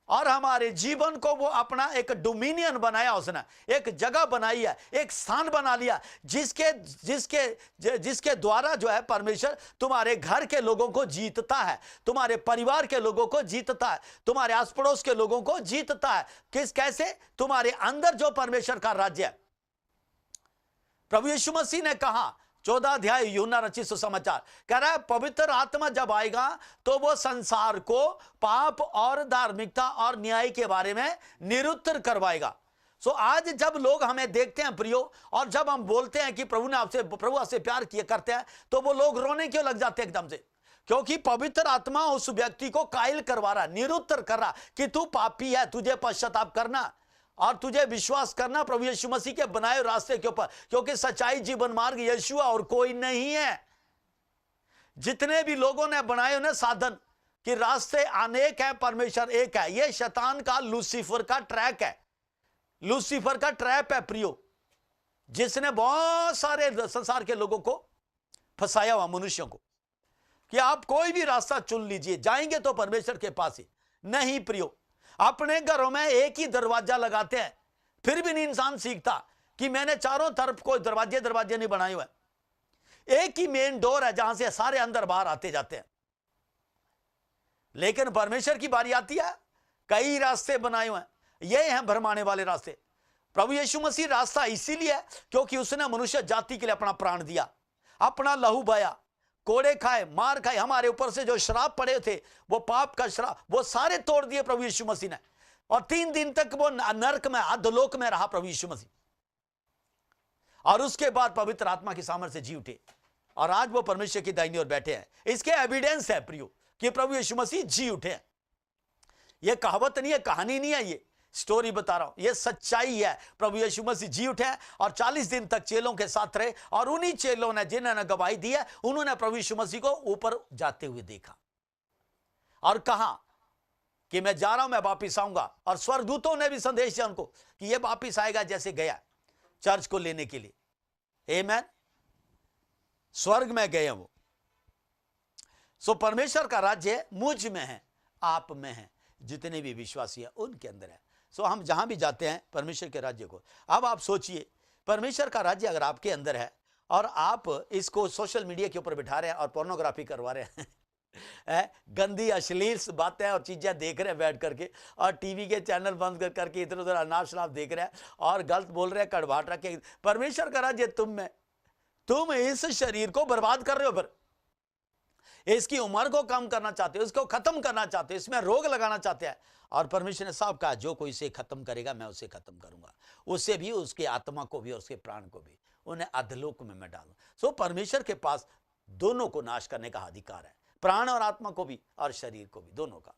और हमारे जीवन को वो अपना एक डोमिनियन बनाया, उसने एक जगह बनाई है, एक स्थान बना लिया, जिसके द्वारा जो है परमेश्वर तुम्हारे घर के लोगों को जीतता है, तुम्हारे परिवार के लोगों को जीतता है, तुम्हारे आस पड़ोस के लोगों को जीतता है। कैसे? तुम्हारे अंदर जो परमेश्वर का राज्य है। प्रभु यीशु मसीह ने कहा 14 अध्याय यूहन्ना रचित सुसमाचार, कह रहा है पवित्र आत्मा जब आएगा तो वो संसार को पाप और धार्मिकता और न्याय के बारे में निरुत्तर करवाएगा। सो आज जब लोग हमें देखते हैं प्रियो, और जब हम बोलते हैं कि प्रभु आपसे प्यार किए करते हैं, तो वो लोग रोने क्यों लग जाते हैं एकदम से? क्योंकि पवित्र आत्मा उस व्यक्ति को कायल करवा रहा, निरुत्तर कर रहा कि तू पापी है, तुझे पश्चाताप करना और तुझे विश्वास करना प्रभु यीशु मसीह के बनाए रास्ते के ऊपर, क्योंकि सच्चाई जीवन मार्ग यीशु और कोई नहीं है। जितने भी लोगों ने बनाए उन्हें साधन कि रास्ते अनेक है, परमेश्वर एक है, ये शैतान का लूसीफर का ट्रैक है, लूसीफर का ट्रैप है प्रियो, जिसने बहुत सारे संसार के लोगों को फंसाया हुआ, मनुष्यों को, कि आप कोई भी रास्ता चुन लीजिए, जाएंगे तो परमेश्वर के पास ही। नहीं प्रियो, अपने घरों में एक ही दरवाजा लगाते हैं, फिर भी नहीं इंसान सीखता कि मैंने चारों तरफ कोई दरवाजे नहीं बनाए हुए, एक ही मेन डोर है जहां से सारे अंदर बाहर आते जाते हैं। लेकिन परमेश्वर की बारी आती है, कई रास्ते बनाए हुए हैं, ये हैं भरमाने वाले रास्ते। प्रभु यीशु मसीह रास्ता इसीलिए है क्योंकि उसने मनुष्य जाति के लिए अपना प्राण दिया, अपना लहू बहाया, कोड़े खाए, मार खाए, हमारे ऊपर से जो श्राप पड़े थे, वो पाप का श्राप, वो सारे तोड़ दिए प्रभु यीशु मसीह ने। और 3 दिन तक वो नरक में, अधोलोक में रहा प्रभु यीशु मसीह, और उसके बाद पवित्र आत्मा की सामर्थ्य से जी उठे, और आज वो परमेश्वर की दाहिनी ओर बैठे हैं। इसके एविडेंस है प्रियो कि प्रभु यीशु मसीह जी उठे हैं। ये कहावत नहीं है, कहानी नहीं है, ये स्टोरी बता रहा हूं, ये सच्चाई है। प्रभु यीशु मसीह जी उठे हैं और 40 दिन तक चेलों के साथ रहे, और उन्हीं चेलों ने जिन्होंने गवाही दी है, उन्होंने प्रभु यीशु मसीह को ऊपर जाते हुए देखा और कहा कि मैं जा रहा हूं, मैं वापिस आऊंगा। और स्वर्गदूतों ने भी संदेश दिया उनको कि ये वापिस आएगा जैसे गया, चर्च को लेने के लिए। आमेन। स्वर्ग में गए वो। सो परमेश्वर का राज्य मुझ में है, आप में है, जितने भी विश्वासी है उनके अंदर है। सो हम जहां भी जाते हैं परमेश्वर के राज्य को, अब आप सोचिए, परमेश्वर का राज्य अगर आपके अंदर है और आप इसको सोशल मीडिया के ऊपर बिठा रहे हैं और पोर्नोग्राफी करवा रहे हैं गंदी अश्लील बातें और चीजें देख रहे हैं बैठ करके, और टीवी के चैनल बंद कर करके इधर उधर अनाप शनाप देख रहे हैं और गलत बोल रहे हैं, कड़वाहट रख के, परमेश्वर का राज्य तुम में, तुम इस शरीर को बर्बाद कर रहे हो, पर इसकी उम्र को कम करना चाहते हो, इसको खत्म करना चाहते हो, इसमें रोग लगाना चाहते हैं। और परमेश्वर ने साफ कहा, जो कोई इसे खत्म करेगा मैं उसे खत्म करूंगा, उससे भी, उसके आत्मा को भी और उसके प्राण को भी, उन्हें अधलोक में मैं डालूं। सो परमेश्वर के पास दोनों को नाश करने का अधिकार है, प्राण और आत्मा को भी और शरीर को भी, दोनों का।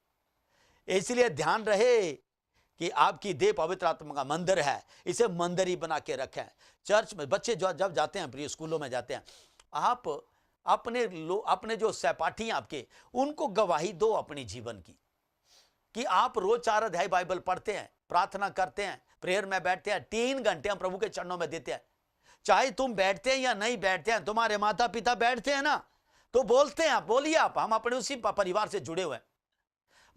इसलिए ध्यान रहे कि आपकी देह पवित्र आत्मा का मंदिर है, इसे मंदिर ही बना के रखें। चर्च में बच्चे जब जाते हैं, प्रिय स्कूलों में जाते हैं, आप अपने जो सहपाठी हैं आपके, उनको गवाही दो अपनी जीवन की, कि आप रोज 4 अध्याय बाइबल पढ़ते हैं, प्रार्थना करते हैं, प्रेयर में बैठते हैं, 3 घंटे हम प्रभु के चरणों में देते हैं। चाहे तुम बैठते हैं या नहीं बैठते हैं, तुम्हारे माता पिता बैठते हैं ना, तो बोलते हैं, बोलिए आप, हम अपने उसी परिवार से जुड़े हुए हैं,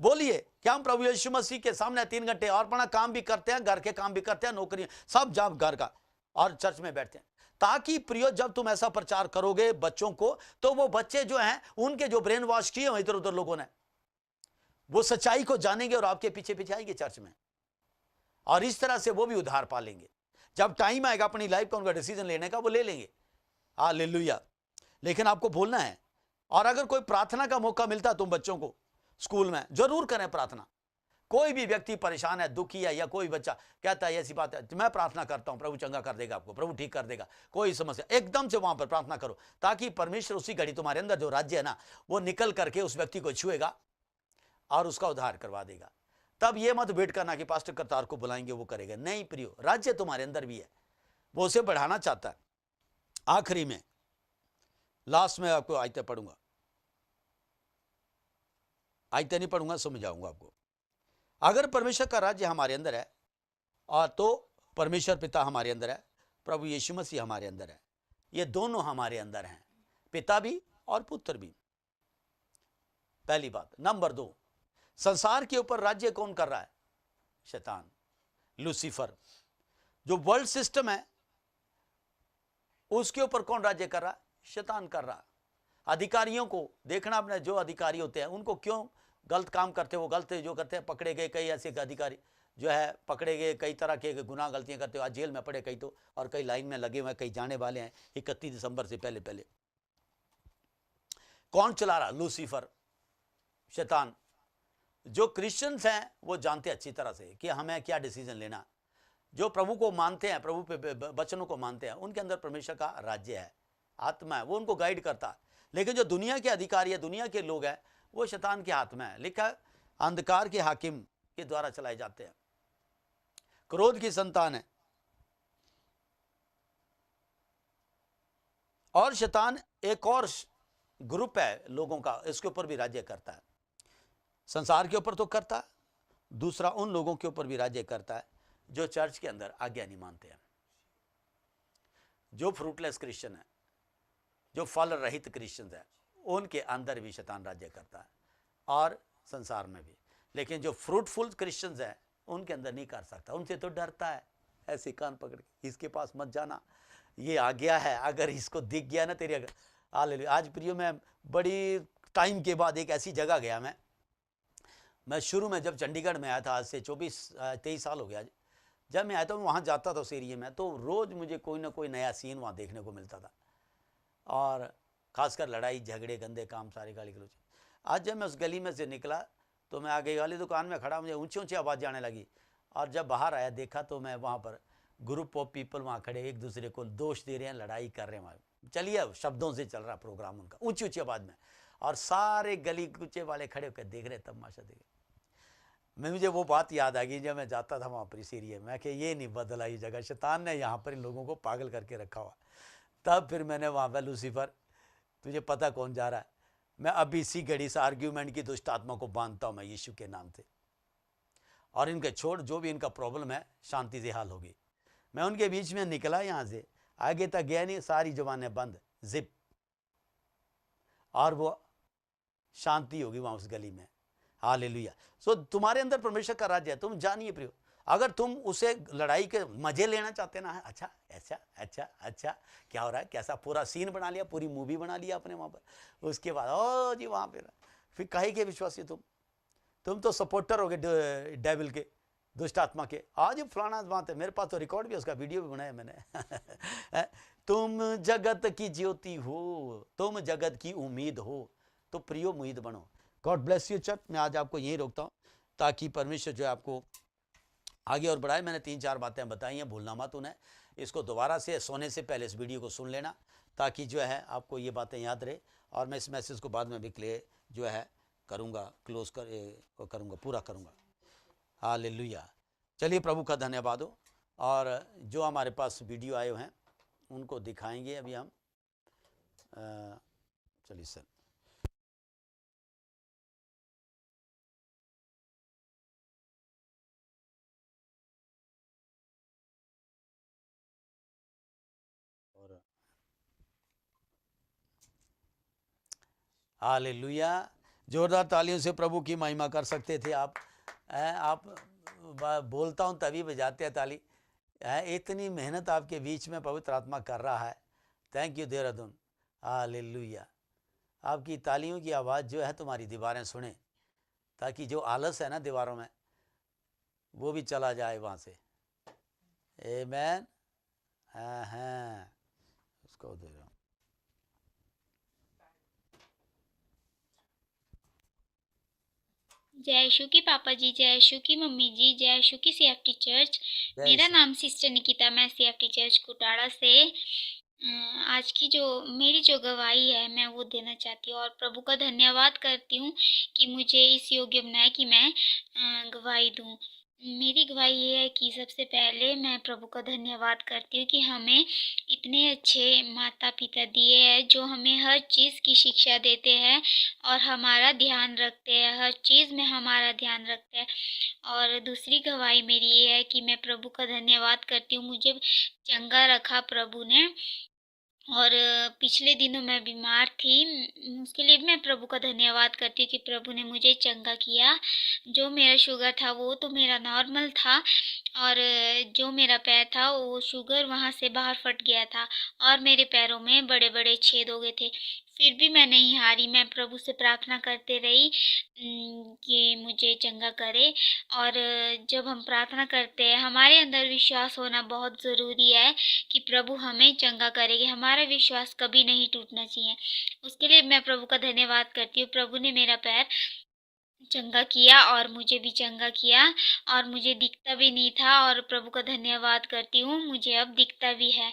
बोलिए क्या हम प्रभु यीशु मसीह के सामने 3 घंटे और अपना काम भी करते हैं, घर के काम भी करते हैं, नौकरी सब जब घर का, और चर्च में बैठते हैं, ताकि प्रियो जब तुम ऐसा प्रचार करोगे बच्चों को, तो वो बच्चे जो हैं, उनके जो ब्रेन वॉश किए हुए इधर उधर लोगों ने, वो सच्चाई को जानेंगे और आपके पीछे पीछे आएंगे चर्च में, और इस तरह से वो भी उद्धार पा लेंगे। जब टाइम आएगा अपनी लाइफ का उनका डिसीजन लेने का, वो ले लेंगे। हालेलुया। लेकिन आपको बोलना है, और अगर कोई प्रार्थना का मौका मिलता है तुम बच्चों को स्कूल में, जरूर करें प्रार्थना। कोई भी व्यक्ति परेशान है, दुखी है, या कोई बच्चा कहता है ऐसी बात है, मैं प्रार्थना करता हूं, प्रभु चंगा कर देगा आपको, प्रभु ठीक कर देगा, कोई समस्या, एकदम से वहां पर प्रार्थना करो, ताकि परमेश्वर उसी घड़ी तुम्हारे अंदर जो राज्य है ना, वो निकल करके उस व्यक्ति को छुएगा और उसका उद्धार करवा देगा। तब ये मत वेट करना कि पास्टर करतार को बुलाएंगे वो करेगा, नहीं प्रियो, राज्य तुम्हारे अंदर भी है, वो उसे बढ़ाना चाहता है। आखिरी में, लास्ट में आपको आयतें पढ़ूंगा, आयतें नहीं पढ़ूंगा, समझाऊंगा आपको। अगर परमेश्वर का राज्य हमारे अंदर है, और तो परमेश्वर पिता हमारे अंदर है, प्रभु यीशु मसीह हमारे अंदर है, ये दोनों हमारे अंदर हैं, पिता भी और पुत्र भी। पहली बात। नंबर 2, संसार के ऊपर राज्य कौन कर रहा है? शैतान, लूसीफर। जो वर्ल्ड सिस्टम है उसके ऊपर कौन राज्य कर रहा है? शैतान कर रहा है। अधिकारियों को देखना, अपने जो अधिकारी होते हैं उनको क्यों गलत काम करते, वो गलत जो करते हैं, पकड़े गए कई ऐसे अधिकारी जो है, पकड़े गए कई तरह के गुनाह गलतियां करते हो, आज जेल में पड़े कई तो, और कई लाइन में लगे हुए, कई जाने वाले हैं 31 दिसंबर से पहले। कौन चला रहा? लूसीफर, शैतान। जो क्रिश्चियंस हैं वो जानते हैं अच्छी तरह से कि हमें क्या डिसीजन लेना। जो प्रभु को मानते हैं, प्रभु पे वचनों को मानते हैं, उनके अंदर परमेश्वर का राज्य है, आत्मा है, वो उनको गाइड करता है। लेकिन जो दुनिया के अधिकारी है, दुनिया के लोग हैं, वो शैतान के हाथ में है। लिखा है, अंधकार के हाकिम के द्वारा चलाए जाते हैं, क्रोध की संतान है। और शैतान एक और ग्रुप है लोगों का, इसके ऊपर भी राज्य करता है। संसार के ऊपर तो करता है, दूसरा उन लोगों के ऊपर भी राज्य करता है जो चर्च के अंदर आज्ञा नहीं मानते हैं, जो फ्रूटलेस क्रिश्चियन है, जो फल रहित क्रिश्चियन है, उनके अंदर भी शैतान राज्य करता है और संसार में भी। लेकिन जो फ्रूटफुल क्रिश्चियंस हैं उनके अंदर नहीं कर सकता, उनसे तो डरता है, ऐसे कान पकड़ के इसके पास मत जाना, ये आ गया है, अगर इसको दिख गया ना तेरी हालेलुया। आज प्रियो मैं बड़ी टाइम के बाद एक ऐसी जगह गया, मैं शुरू में जब चंडीगढ़ में आया था, आज से 23 साल हो गया, जब मैं आया था वहाँ जाता था उस एरिए में, तो रोज़ मुझे कोई ना कोई नया सीन वहाँ देखने को मिलता था, और ख़ासकर लड़ाई झगड़े गंदे काम सारे गाली गलौज। आज जब मैं उस गली में से निकला तो मैं आगे वाली दुकान में खड़ा, मुझे ऊंची ऊंची आवाज़ आने लगी, और जब बाहर आया देखा तो मैं वहाँ पर ग्रुप ऑफ पीपल वहाँ खड़े एक दूसरे को दोष दे रहे हैं, लड़ाई कर रहे हैं वहाँ। चलिए अब शब्दों से चल रहा प्रोग्राम उनका ऊंची ऊंची आवाज़ में, और सारे गली कुचे वाले खड़े होकर देख रहे, तमाशा देख रहे। मुझे वो बात याद आ गई जब मैं जाता था वहाँ पर इस एरिए में, कि ये नहीं बदला ये जगह, शैतान ने यहाँ पर इन लोगों को पागल करके रखा हुआ। तब फिर मैंने वहाँ पर लूसीफर तुझे पता कौन जा रहा है, मैं अभी इसी घड़ी से आर्ग्यूमेंट की दुष्ट आत्मा को बांधता हूँ मैं यीशु के नाम से, और इनके छोड़, जो भी इनका प्रॉब्लम है शांति से हल होगी। मैं उनके बीच में निकला, यहाँ से आगे तक गया नहीं, सारी जुबानें बंद जिप, और वो शांति होगी वहाँ उस गली में। हालेलुया। सो तुम्हारे अंदर परमेश्वर का राज्य है, तुम जानिए प्रियो। अगर तुम उसे लड़ाई के मजे लेना चाहते ना, अच्छा अच्छा अच्छा अच्छा क्या हो रहा है, कैसा पूरा सीन बना लिया, पूरी मूवी बना लिया आपने वहाँ पर, उसके बाद ओ जी वहाँ पे फिर काहे के विश्वासी तुम तो सपोर्टर हो गए डेविल के, दुष्ट आत्मा के। आज फलाना बात है, मेरे पास तो रिकॉर्ड भी, उसका वीडियो भी बनाया मैंने। तुम जगत की ज्योति हो, तुम जगत की उम्मीद हो, तो प्रियो उम्मीद बनो। God bless you church. मैं आज आपको यहीं रोकता हूँ ताकि परमेश्वर जो है आपको आगे और बढ़ाए। मैंने 3-4 बातें बताई हैं, भूलना मत उन्हें। इसको दोबारा से सोने से पहले इस वीडियो को सुन लेना, ताकि जो है आपको ये बातें याद रहे, और मैं इस मैसेज को बाद में भी क्लियर जो है करूँगा, क्लोज करूँगा, पूरा करूँगा। हालेलुया। चलिए प्रभु का धन्यवाद हो, और जो हमारे पास वीडियो आए हैं उनको दिखाएंगे अभी हम। चलिए सर, और हालेलुया। जोरदार तालियों से प्रभु की महिमा कर सकते थे आप। आप बोलता हूँ तभी बजाते हैं ताली। इतनी मेहनत आपके बीच में पवित्र आत्मा कर रहा है। Thank you Dehradun. हालेलुया। आपकी तालियों की आवाज़ जो है तुम्हारी दीवारें सुने, ताकि जो आलस है ना दीवारों में वो भी चला जाए वहाँ से। आमेन। हाँ, उसको दे रहा हूँ। जय यीशु की पापा जी, जय यीशु की मम्मी जी, जय यीशु की सीएफटी चर्च। जय मेरा यीशु। नाम सिस्टर निकिता, मैं सीएफटी चर्च कुटाड़ा से आज की जो मेरी जो गवाही है मैं वो देना चाहती हूँ, और प्रभु का धन्यवाद करती हूँ कि मुझे इस योग्य बनाया कि मैं गवाही दूँ। मेरी गवाही ये है कि सबसे पहले मैं प्रभु का धन्यवाद करती हूँ कि हमें इतने अच्छे माता पिता दिए हैं, जो हमें हर चीज़ की शिक्षा देते हैं और हमारा ध्यान रखते हैं, हर चीज़ में हमारा ध्यान रखते हैं। और दूसरी गवाही मेरी ये है कि मैं प्रभु का धन्यवाद करती हूँ, मुझे चंगा रखा प्रभु ने। और पिछले दिनों मैं बीमार थी, उसके लिए भी मैं प्रभु का धन्यवाद करती हूँ कि प्रभु ने मुझे चंगा किया। जो मेरा शुगर था वो तो मेरा नॉर्मल था, और जो मेरा पैर था वो शुगर वहाँ से बाहर फट गया था, और मेरे पैरों में बड़े बड़े छेद हो गए थे। फिर भी मैं नहीं हारी, मैं प्रभु से प्रार्थना करते रही कि मुझे चंगा करे। और जब हम प्रार्थना करते हैं, हमारे अंदर विश्वास होना बहुत ज़रूरी है कि प्रभु हमें चंगा करेंगे। हमारा विश्वास कभी नहीं टूटना चाहिए। उसके लिए मैं प्रभु का धन्यवाद करती हूँ। प्रभु ने मेरा पैर चंगा किया और मुझे भी चंगा किया, और मुझे दिखता भी नहीं था, और प्रभु का धन्यवाद करती हूँ मुझे अब दिखता भी है।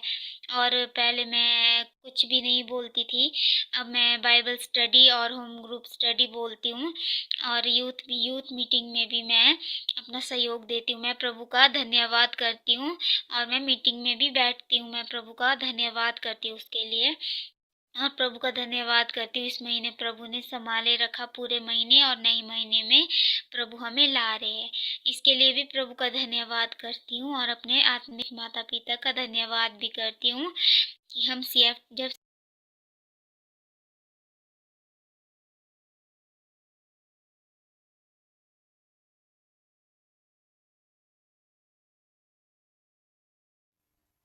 और पहले मैं कुछ भी नहीं बोलती थी, अब मैं बाइबल स्टडी और होम ग्रुप स्टडी बोलती हूँ, और यूथ मीटिंग में भी मैं अपना सहयोग देती हूँ। मैं प्रभु का धन्यवाद करती हूँ, और मैं मीटिंग में भी बैठती हूँ, मैं प्रभु का धन्यवाद करती हूँ उसके लिए। और प्रभु का धन्यवाद करती हूँ। इस महीने प्रभु ने संभाले रखा पूरे महीने, और नए महीने में प्रभु हमें ला रहे हैं। इसके लिए भी प्रभु का धन्यवाद करती हूँ, और अपने आत्मिक माता पिता का धन्यवाद भी करती हूँ कि हम जब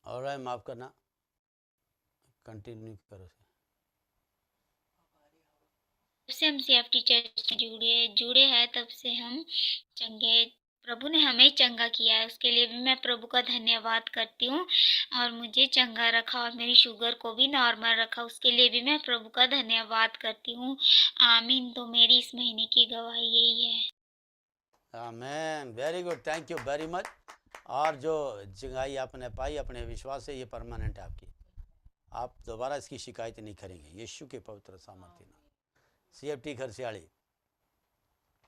और माफ करना, कंटिन्यू करो। से हम CFT चर्च में जुड़े हैं, तब से हम चंगे, प्रभु ने हमें चंगा किया है। उसके लिए भी मैं प्रभु का धन्यवाद करती हूँ, और मुझे चंगा रखा और मेरी शुगर को भी नॉर्मल रखा, उसके लिए भी मैं प्रभु का धन्यवाद करती हूँ। आमीन। तो मेरी इस महीने की गवाही यही है। Amen, very good, thank you very much. और जो जंगाई आपने पाई अपने विश्वास से, ये परमानेंट है आपकी। आप दोबारा इसकी शिकायत नहीं करेंगे यीशु के पवित्र सामर्थ्य नाम। CFT खरसियाली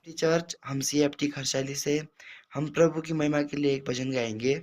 चर्च, हम CFT खरसाली से हम प्रभु की महिमा के लिए एक भजन गाएंगे।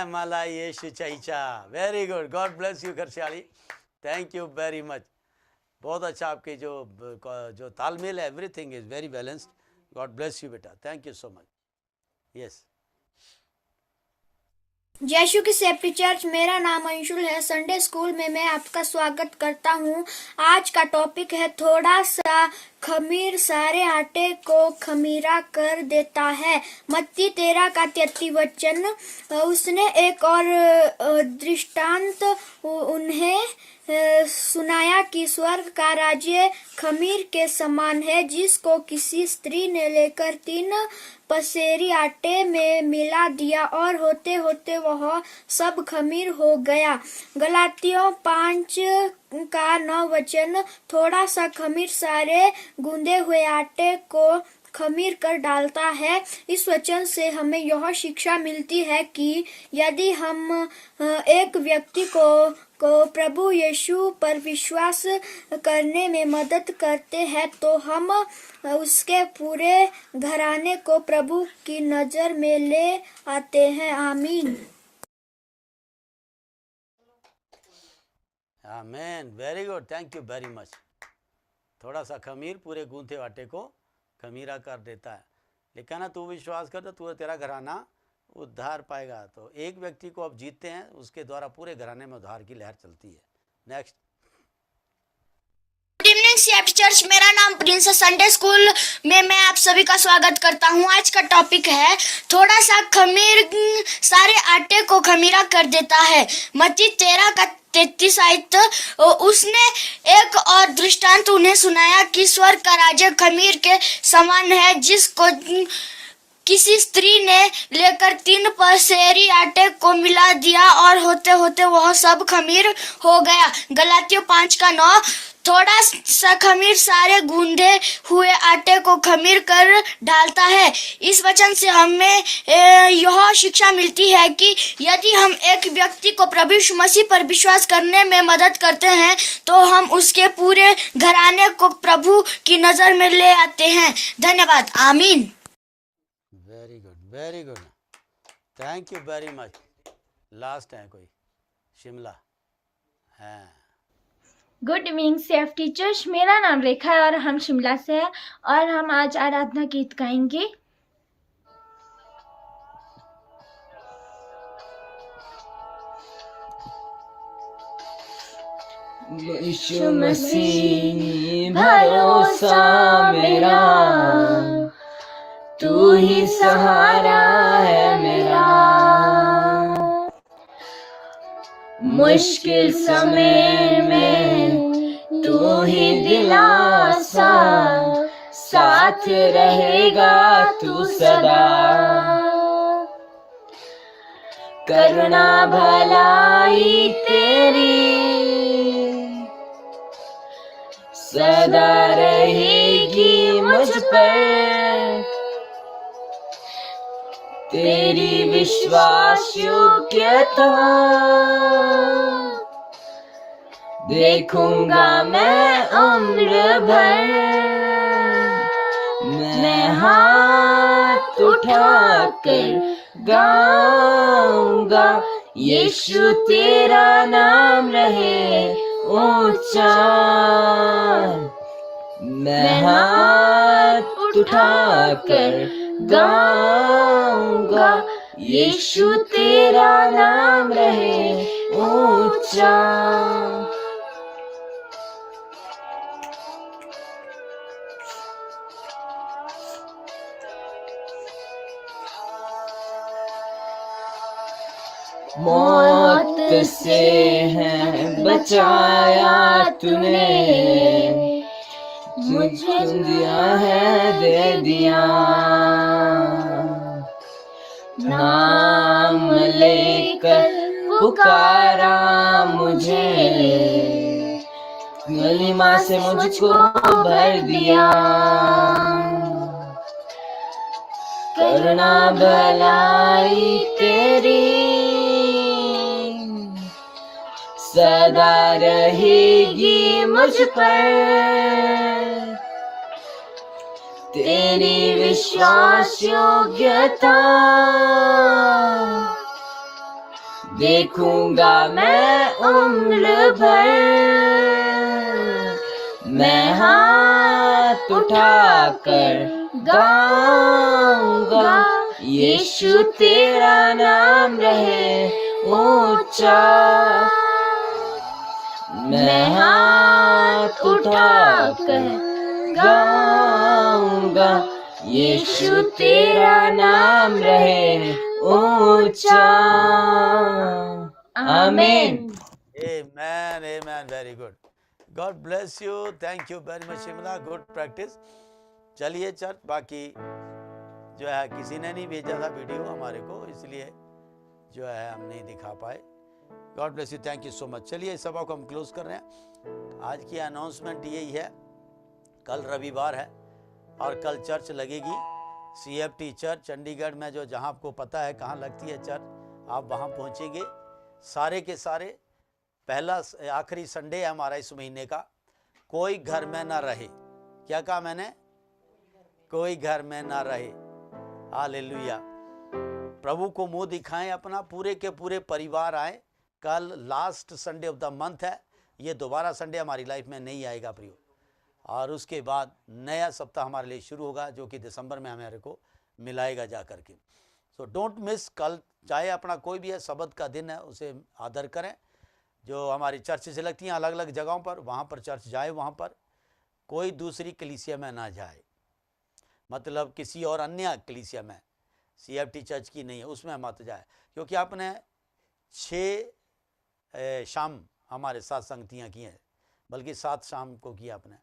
मला येशूच्या इच्छा। Very good, God bless you खरसियाली, थैंक यू वेरी मच। बहुत अच्छा, आपके जो तालमेल है, everything is very balanced. God bless you बेटा, thank you so much. Yes, यीशु की सेफ्टी चर्च, मेरा नाम अंशुल है। संडे स्कूल में मैं आपका स्वागत करता हूँ। आज का टॉपिक है थोड़ा सा खमीर सारे आटे को खमीरा कर देता है। मत्ती 13:33 वचन। उसने एक और दृष्टांत उन्हें सुनाया कि स्वर्ग का राज्य खमीर के समान है, जिसको किसी स्त्री ने लेकर 3 पसेरी आटे में मिला दिया और होते होते वह सब खमीर हो गया। गलातियों 5:9 वचन। थोड़ा सा खमीर सारे गूंदे हुए आटे को खमीर कर डालता है। इस वचन से हमें यह शिक्षा मिलती है कि यदि हम एक व्यक्ति को प्रभु यीशु पर विश्वास करने में मदद करते हैं तो हम उसके पूरे घराने को प्रभु की नजर में ले आते हैं। आमीन। Amen. Very good, thank you very much. थोड़ा सा खमीर पूरे गूंथे आटे को खमीरा कर देता है। लेकिन ना तू विश्वास कर तो तू तेरा घराना उद्धार पाएगा। तो एक व्यक्ति को अब जीतते हैं, उसके द्वारा पूरे घराने में उद्धार की लहर चलती है। Next. Good evening CFT church, मेरा नाम प्रिंस है। संडे स्कूल में मैं आप सभी का स्वागत करता हूँ। आज का टॉपिक है थोड़ा सा खमीर सारे आटे को खमीरा कर देता है। मत्ती 13:33 आयत। उसने एक और दृष्टांत उन्हें सुनाया कि स्वर्ग का राज्य खमीर के समान है, जिसको किसी स्त्री ने लेकर 3 पसेरी आटे को मिला दिया और होते होते वह सब खमीर हो गया। गलातियों 5:9। थोड़ा सा खमीर सारे गूंदे हुए आटे को खमीर कर डालता है। इस वचन से हमें यह शिक्षा मिलती है कि यदि हम एक व्यक्ति को प्रभु यीशु मसीह पर विश्वास करने में मदद करते हैं तो हम उसके पूरे घराने को प्रभु की नजर में ले आते हैं। धन्यवाद। आमीन। Very good, very good, thank you very much. Last है कोई? शिमला है। गुड इवनिंग सीएफटी चर्च, मेरा नाम रेखा है और हम शिमला से हैं और हम आज आराधना गीत गाएंगे। यीशु मसीह भरोसा मेरा, तू ही सहारा है मेरा। मुश्किल समय में तू ही दिलासा, साथ रहेगा तू सदा। करुणा भलाई तेरी सदा रहेगी मुझ पर। तेरी विश्वास योग्यता देखूंगा मैं उम्र भर। मैं हाथ उठाकर गाऊंगा, यीशु तेरा नाम रहे ऊंचा। मैं हाथ उठाकर गाऊंगा, यीशु तेरा नाम रहे ऊंचा। मौत से है बचाया तूने, मुझे दिया है दे दिया। नाम लेकर पुकारा मुझे, गलिमा से मुझको भर दिया। करुणा भलाई तेरी सदा रहेगी मुझ पर। तेरी विश्वास योग्यता देखूंगा मैं उम्र भर। मैं हाथ उठाकर गाऊंगा, यीशु तेरा नाम रहे ऊंचा। मैं हाथ उठाकर गाऊंगा, यीशु तेरा नाम रहे ऊंचा। आमीन। Amen, amen, very good. God bless you. Thank you very much, Shimla. Good practice. चलिए चर्च, बाकी जो है किसी ने नहीं भेजा था वीडियो हमारे को, इसलिए जो है हम नहीं दिखा पाए। God bless you, thank you so much. चलिए इस सभा को हम क्लोज कर रहे हैं। आज की अनाउंसमेंट यही है, कल रविवार है और कल चर्च लगेगी, CFT चर्च चंडीगढ़ में, जो जहां आपको पता है कहां लगती है चर्च, आप वहां पहुंचेंगे। सारे के सारे पहला आखिरी संडे है हमारा इस महीने का। कोई घर में ना रहे, क्या कहा मैंने? कोई घर में ना रहे। हालेलुया। प्रभु को मुंह दिखाएं अपना, पूरे के पूरे परिवार आए। कल last Sunday off the month है, ये दोबारा संडे हमारी लाइफ में नहीं आएगा प्रियो। और उसके बाद नया सप्ताह हमारे लिए शुरू होगा, जो कि दिसंबर में हमारे को मिलाएगा जा करके। So don't miss. कल चाहे अपना कोई भी है, सबत का दिन है, उसे आदर करें। जो हमारी चर्च से लगती हैं अलग अलग जगहों पर, वहाँ पर चर्च जाए। वहाँ पर कोई दूसरी कलीसिया में ना जाए, मतलब किसी और अन्य कलीसिया में, CFT चर्च की नहीं है, उसमें मत जाए। क्योंकि आपने 6 शाम हमारे साथ संगतियाँ की हैं, बल्कि 7 शाम को किया आपने,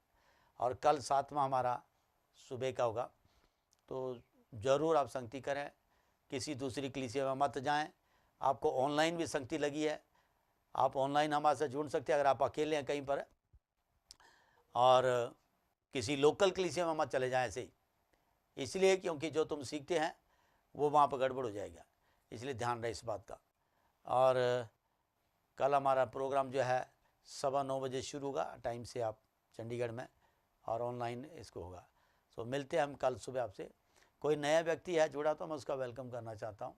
और कल 7वां हमारा सुबह का होगा। तो ज़रूर आप संगति करें, किसी दूसरी कलीसिया में मत जाएं। आपको ऑनलाइन भी संगति लगी है, आप ऑनलाइन हमारे साथ जुड़ सकते हैं अगर आप अकेले हैं कहीं पर। और किसी लोकल कलीसिया में मत चले जाएं ऐसे ही, इसलिए क्योंकि जो तुम सीखते हैं वो वहाँ पर गड़बड़ हो जाएगा, इसलिए ध्यान रहे इस बात का। और कल हमारा प्रोग्राम जो है 9:15 बजे शुरू होगा टाइम से, आप चंडीगढ़ में, और ऑनलाइन इसको होगा। तो मिलते हैं हम कल सुबह आपसे। कोई नया व्यक्ति है जुड़ा तो मैं उसका वेलकम करना चाहता हूँ।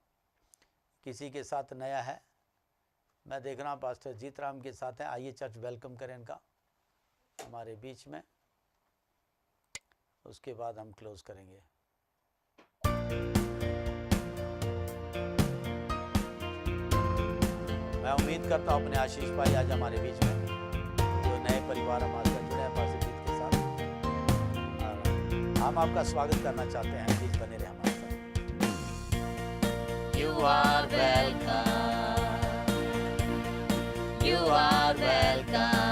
किसी के साथ नया है, मैं देख रहा हूँ पास्टर जीत राम के साथ हैं। आइए चर्च वेलकम करें इनका हमारे बीच में, उसके बाद हम क्लोज करेंगे। मैं उम्मीद करता हूँ अपने आशीष भाई आज हमारे बीच में, जो नए परिवार हमारे साथ जुड़े हैं पास्टर जीत के साथ, हम आपका स्वागत करना चाहते हैं। प्लीज बने रहे हमारे साथ। You are welcome. You are welcome.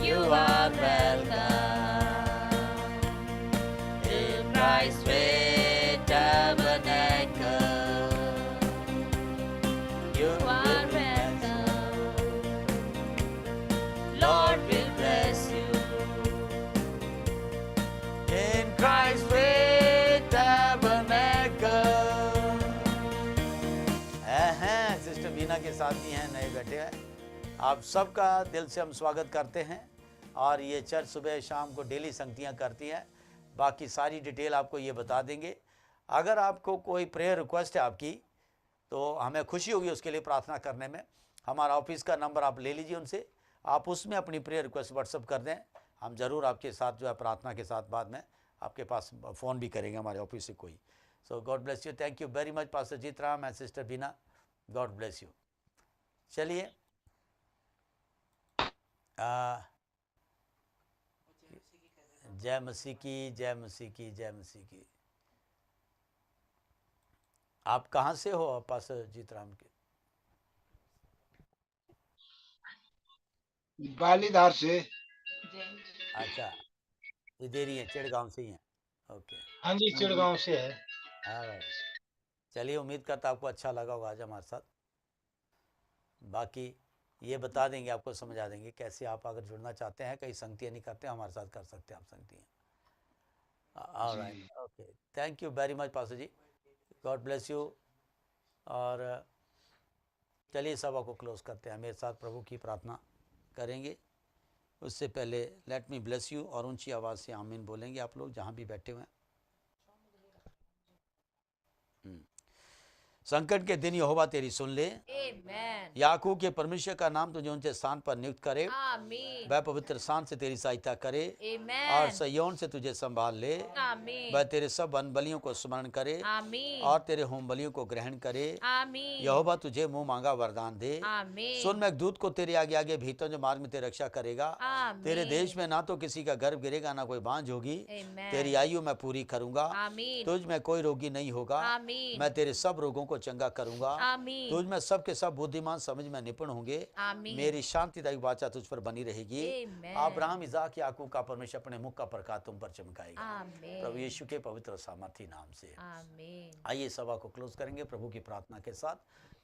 You are welcome. In Christ's way tabernacle. You are welcome. Lord will bless you. In Christ's way tabernacle. हैं सिस्टर बीना के साथ भी हैं, नए बैठे हैं। आप सबका दिल से हम स्वागत करते हैं। और ये चर्च सुबह शाम को डेली संगतियाँ करती हैं। बाकी सारी डिटेल आपको ये बता देंगे। अगर आपको कोई प्रेयर रिक्वेस्ट है आपकी, तो हमें खुशी होगी उसके लिए प्रार्थना करने में। हमारा ऑफिस का नंबर आप ले लीजिए उनसे, आप उसमें अपनी प्रेयर रिक्वेस्ट व्हाट्सअप कर दें। हम ज़रूर आपके साथ जो है प्रार्थना के साथ बाद में आपके पास फ़ोन भी करेंगे हमारे ऑफिस से कोई। So God bless you, thank you very much pastor Jeet Ram and sister Beena, God bless you. चलिए जय मसीह की, जय मसीह की, जय मसीह की। आप कहाँ से हो पास्टर जीत राम के? बालीधार से। अच्छा, इधर ही है, चिड़गांव से ही है। ओके, हाँ जी, चिड़गांव से है। हाँ, चलिए उम्मीद करता आपको अच्छा लगा होगा आज हमारे साथ। बाकी ये बता देंगे, आपको समझा देंगे कैसे आप अगर जुड़ना चाहते हैं, कई संगतियाँ नहीं करते हमारे साथ कर सकते हैं आप संगतियाँ। Alright, okay, thank you very much pastor ji, God bless you. और चलिए सभा को क्लोज करते हैं, मेरे साथ प्रभु की प्रार्थना करेंगे। उससे पहले लेट मी ब्लेस यू, और ऊंची आवाज़ से आमीन बोलेंगे आप लोग जहाँ भी बैठे हुए हैं। संकट के दिन यहोवा तेरी सुन ले, Amen. याकूब के परमेश्वर का नाम तुझे उनके स्थान पर नियुक्त करे, आमीन वह पवित्र स्थान से तेरी सहायता करे आमीन और सयोन से तुझे संभाल ले। आमीन वह तेरे सब वन बलियों को स्मरण करे आमीन और तेरे होम बलियों को ग्रहण करे। आमीन यहोवा तुझे मुंह मांगा वरदान दे। आमीन सुन, मैं एक दूत को तेरे आगे आगे भेजता जो मार्ग में तेरी रक्षा करेगा। आमीन तेरे देश में ना तो किसी का गर्भ गिरेगा ना कोई बांझ होगी। आमीन तेरी आयु मैं पूरी करूंगा। आमीन तुझ में कोई रोगी नहीं होगा। आमीन मैं तेरे सब रोगों को चंगा करूंगा। आमीन तुझ में सब के सब बुद्धिमान समझ में निपुण होंगे। आमीन मेरी शांतिदायक वाचा तुझ पर बनी रहेगी। आमीन अब्राहम, इसहाक, याकूब का परमेश्वर अपने मुख का प्रकाश तुम पर चमकाएगा, आमीन प्रभु यीशु के पवित्र और सामर्थी नाम से। आमीन आइए सभा को क्लोज करेंगे प्रभु की प्रार्थना के साथ,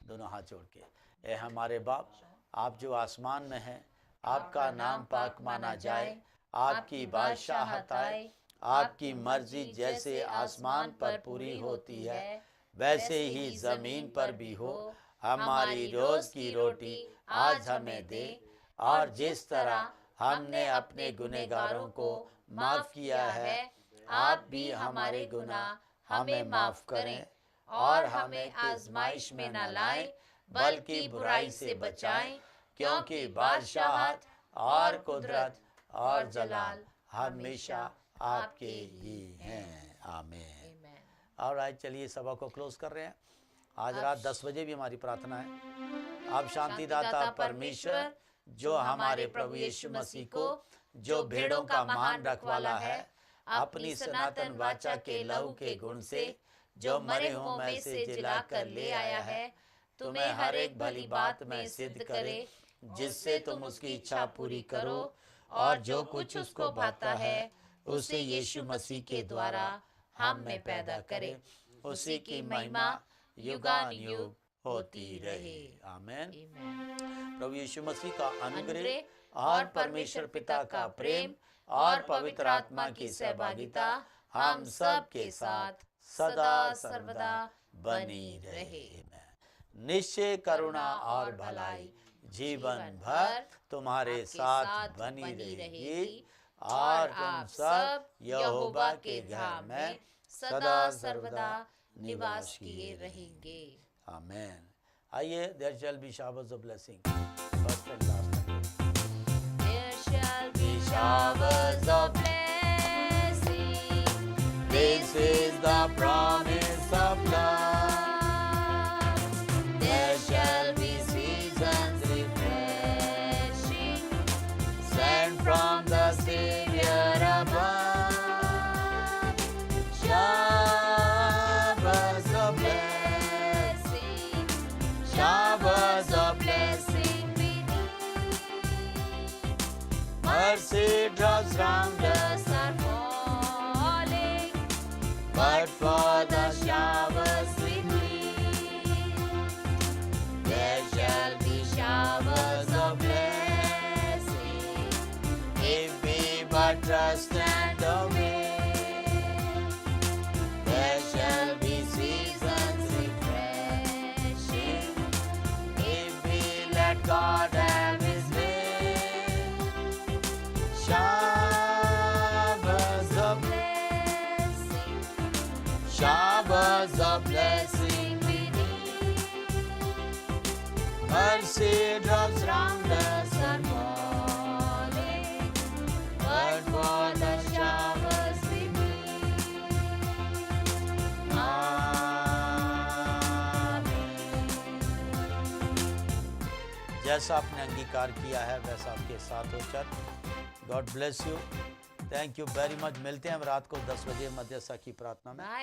दोनों हाथ जोड़ के। ए हमारे बाप, आप जो आसमान में हैं, आपका नाम पाक माना जाए, आपकी बादशाहत आए, आपकी मर्जी जैसे आसमान पर पूरी होती है वैसे ही जमीन पर भी हो। हमारी रोज की रोटी आज हमें दे, और जिस तरह हमने अपने गुनहगारों को माफ किया है, आप भी हमारे गुनाह हमें माफ करें, और हमें आजमाइश में न लाएं बल्कि बुराई से बचाएं, क्योंकि बादशाहत और कुदरत और जलाल हमेशा आपके ही हैं। आमीन। और आज चलिए सभा को क्लोज कर रहे हैं। आज रात 10 बजे भी हमारी प्रार्थना है। अब शांतिदाता परमेश्वर जो हमारे प्रभु यीशु मसीह को, जो भेड़ों का महान रखवाला है, अपनी सनातन वाचा के लहू के गुण से जो मरे हुओं में से जिला कर ले आया है, तुम्हें हर एक भली बात में सिद्ध करे, जिससे तुम उसकी इच्छा पूरी करो, और जो कुछ उसको भाता है उसे यीशु मसीह के द्वारा हम में पैदा करे। उसी की महिमा युगानुयुग होती रहे। आमीन। प्रभु यीशु मसीह का अनुग्रह और परमेश्वर पिता का प्रेम और पवित्र आत्मा की सहभागिता हम सब के साथ सदा सर्वदा बनी रहे। निश्चय करुणा और भलाई जीवन भर तुम्हारे साथ बनी रहेगी, और तुम सब यहोवा के घर में सदा सर्वदा निवास किए रहेंगे। आमीन। आइए, there shall be showers of blessing. First and last again. There shall be showers of blessing. This is the promise of love. There shall be seasons refreshing, Sent from the Savior above. Showers of blessing, showers of blessing beneath. mercy drops round us, Us are falling, but for the showers we need. There shall be showers of blessing, if we but trust and obey. there shall be seasons refreshing, If we let God have His way. Showers of blessing, showers of blessing, beneath. mercy drops round us, Are falling, but for the showers we need. जैसा आपने अंगीकार किया है वैसा आपके साथ हो चल। God bless you. Thank you very much. मिलते हैं हम रात को 10 बजे मध्यस्था की प्रार्थना में। Bye.